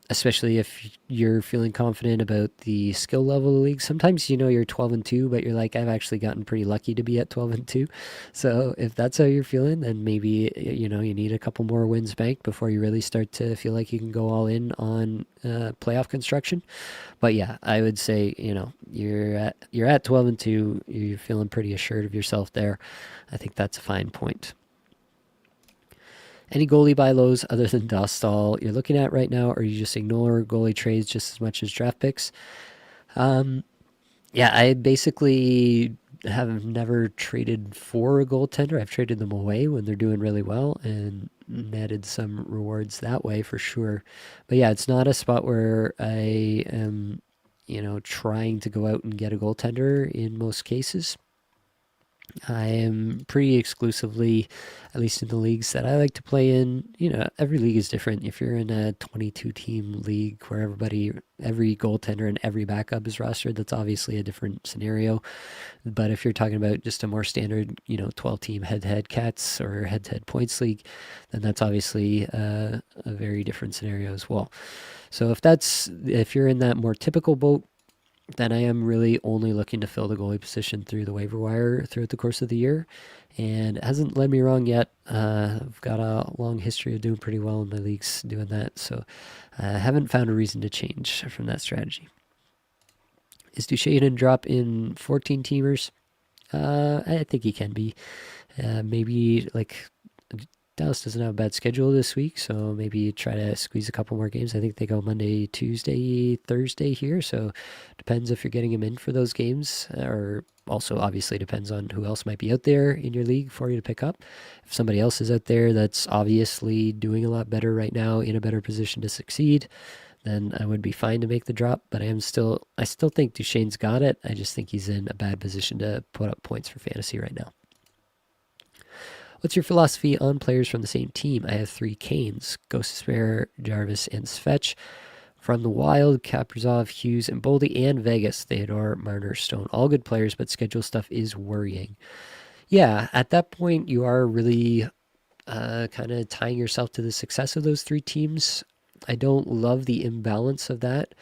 Especially if you're feeling confident about the skill level of the league. Sometimes you're 12-2, but you're like, I've actually gotten pretty lucky to be at 12-2. So if that's how you're feeling, then maybe you need a couple more wins banked before you really start to feel like you can go all in on playoff construction. But yeah, I would say you're at 12-2. You're feeling pretty assured of yourself there. I think that's a fine point. Any goalie buy lows other than Dostal you're looking at right now, or you just ignore goalie trades just as much as draft picks? Yeah, I basically have never traded for a goaltender. I've traded them away when they're doing really well and netted some rewards that way for sure. But yeah, it's not a spot where I am, trying to go out and get a goaltender in most cases. I am pretty exclusively, at least in the leagues that I like to play in, every league is different. If you're in a 22-team league where every goaltender and every backup is rostered, that's obviously a different scenario. But if you're talking about just a more standard, 12-team head-to-head cats or head-to-head points league, then that's obviously a very different scenario as well. So if you're in that more typical boat, then I am really only looking to fill the goalie position through the waiver wire throughout the course of the year. And it hasn't led me wrong yet. I've got a long history of doing pretty well in my leagues doing that. So I haven't found a reason to change from that strategy. Is Duchesne going to drop in 14-teamers? I think he can be. Maybe Dallas doesn't have a bad schedule this week, so maybe try to squeeze a couple more games. I think they go Monday, Tuesday, Thursday here, so depends if you're getting him in for those games, or also obviously depends on who else might be out there in your league for you to pick up. If somebody else is out there that's obviously doing a lot better right now, in a better position to succeed, then I would be fine to make the drop, but I still think Duchesne's got it. I just think he's in a bad position to put up points for fantasy right now. What's your philosophy on players from the same team? I have 3 Canes, Ghost Despair, Jarvis, and Svetch. From the Wild, Kaprizov, Hughes, and Boldy, and Vegas, Theodore, Marner, Stone. All good players, but schedule stuff is worrying. Yeah, at that point, you are really kind of tying yourself to the success of those 3 teams. I don't love the imbalance of that.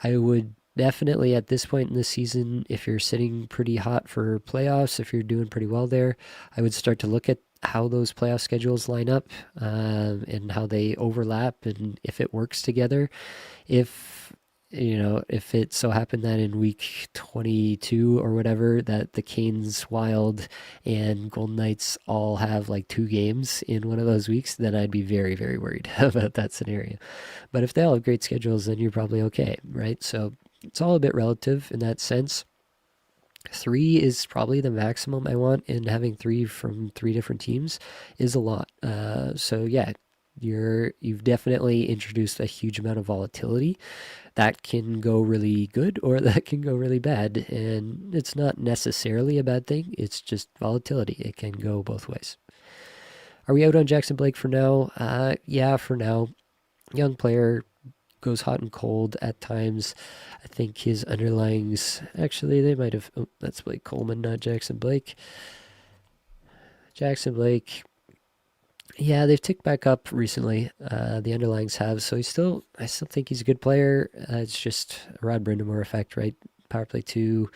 I would definitely, at this point in the season, if you're sitting pretty hot for playoffs, if you're doing pretty well there, I would start to look at how those playoff schedules line up and how they overlap and if it works together. If it so happened that in week 22 or whatever that the Canes, Wild, and Golden Knights all have 2 games in one of those weeks, then I'd be very, very worried about that scenario. But if they all have great schedules, then you're probably okay, right? So it's all a bit relative in that sense. 3 is probably the maximum I want, and having 3 from 3 different teams is a lot. So yeah, You've definitely introduced a huge amount of volatility. That can go really good or that can go really bad, and it's not necessarily a bad thing. It's just volatility. It can go both ways. Are we out on Jackson Blake for now? Yeah, for now. Young player, goes hot and cold at times. I think his underlyings, actually, they might have, oh, that's Blake Coleman, not Jackson Blake. Jackson Blake, yeah, they've ticked back up recently. The underlyings have, so I still think he's a good player. It's just a Rod Brindamore effect, right? Power play 2,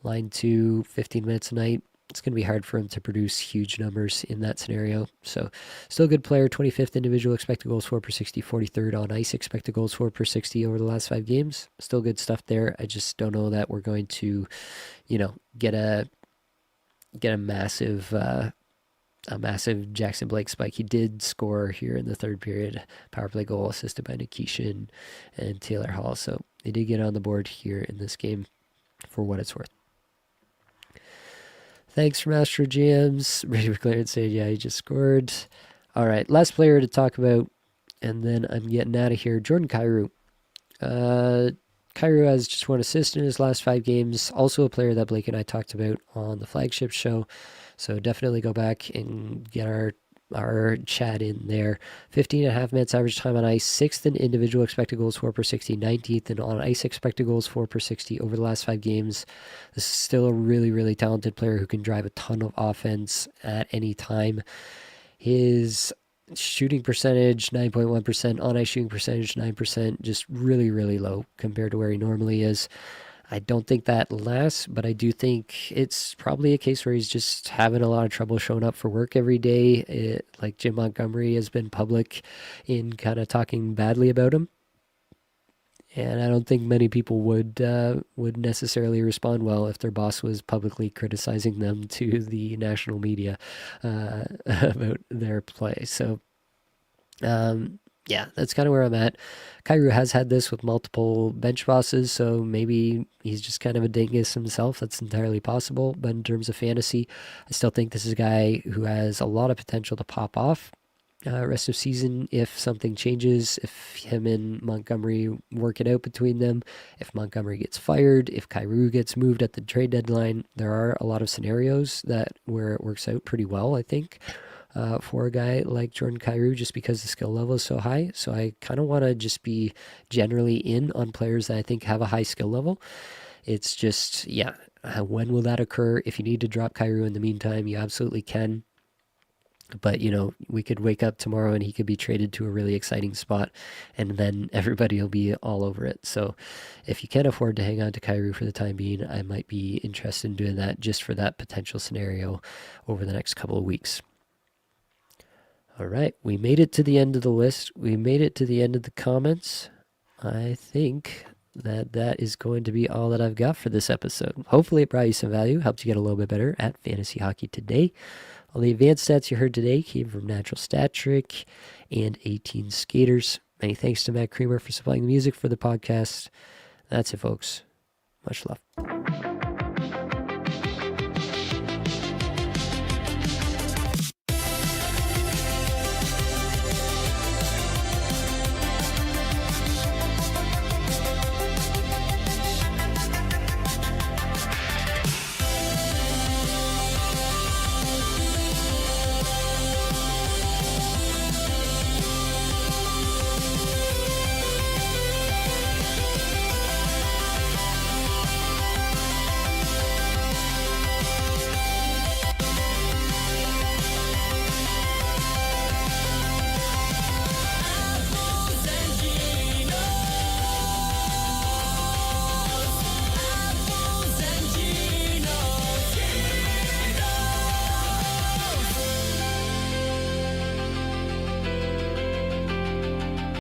line 2, 15 minutes a night. It's going to be hard for him to produce huge numbers in that scenario. So, still a good player. 25th individual expected goals for per 60, 43rd on ice expected goals for per 60 over the last 5 games. Still good stuff there. I just don't know that we're going to, get a massive Jackson Blake spike. He did score here in the third period, power play goal assisted by Nikishin and Taylor Hall. So they did get on the board here in this game for what it's worth. Thanks from Astro GMs. Brady McLaren said, yeah, he just scored. All right, last player to talk about, and then I'm getting out of here. Jordan Kyrou. Kyrou has just 1 assist in his last 5 games. Also a player that Blake and I talked about on the flagship show. So definitely go back and get our chat in there. 15.5 minutes average time on ice, 6th in individual expected goals for per 60, 19th in on ice expected goals for per 60 over the last 5 games. This is still a really, really talented player who can drive a ton of offense at any time. His shooting percentage, 9.1%, on ice shooting percentage, 9%, just really, really low compared to where he normally is. I don't think that lasts, but I do think it's probably a case where he's just having a lot of trouble showing up for work every day. Like Jim Montgomery has been public in kind of talking badly about him. And I don't think many people would necessarily respond well if their boss was publicly criticizing them to the national media about their play. So, yeah, that's kind of where I'm at. Kyrou has had this with multiple bench bosses, so maybe he's just kind of a dingus himself. That's entirely possible. But in terms of fantasy, I still think this is a guy who has a lot of potential to pop off rest of season if something changes, if him and Montgomery work it out between them, if Montgomery gets fired, if Kyrou gets moved at the trade deadline. There are a lot of scenarios where it works out pretty well, I think. For a guy like Jordan Kyrou, just because the skill level is so high. So I kind of want to just be generally in on players that I think have a high skill level. It's just, yeah, when will that occur? If you need to drop Kyrou in the meantime, you absolutely can. But, we could wake up tomorrow and he could be traded to a really exciting spot, and then everybody will be all over it. So if you can't afford to hang on to Kyrou for the time being, I might be interested in doing that just for that potential scenario over the next couple of weeks. All right, we made it to the end of the list. We made it to the end of the comments. I think that is going to be all that I've got for this episode. Hopefully it brought you some value, helped you get a little bit better at Fantasy Hockey Today. All the advanced stats you heard today came from Natural Stat Trick and 18 Skaters. Many thanks to Matt Creamer for supplying the music for the podcast. That's it, folks. Much love.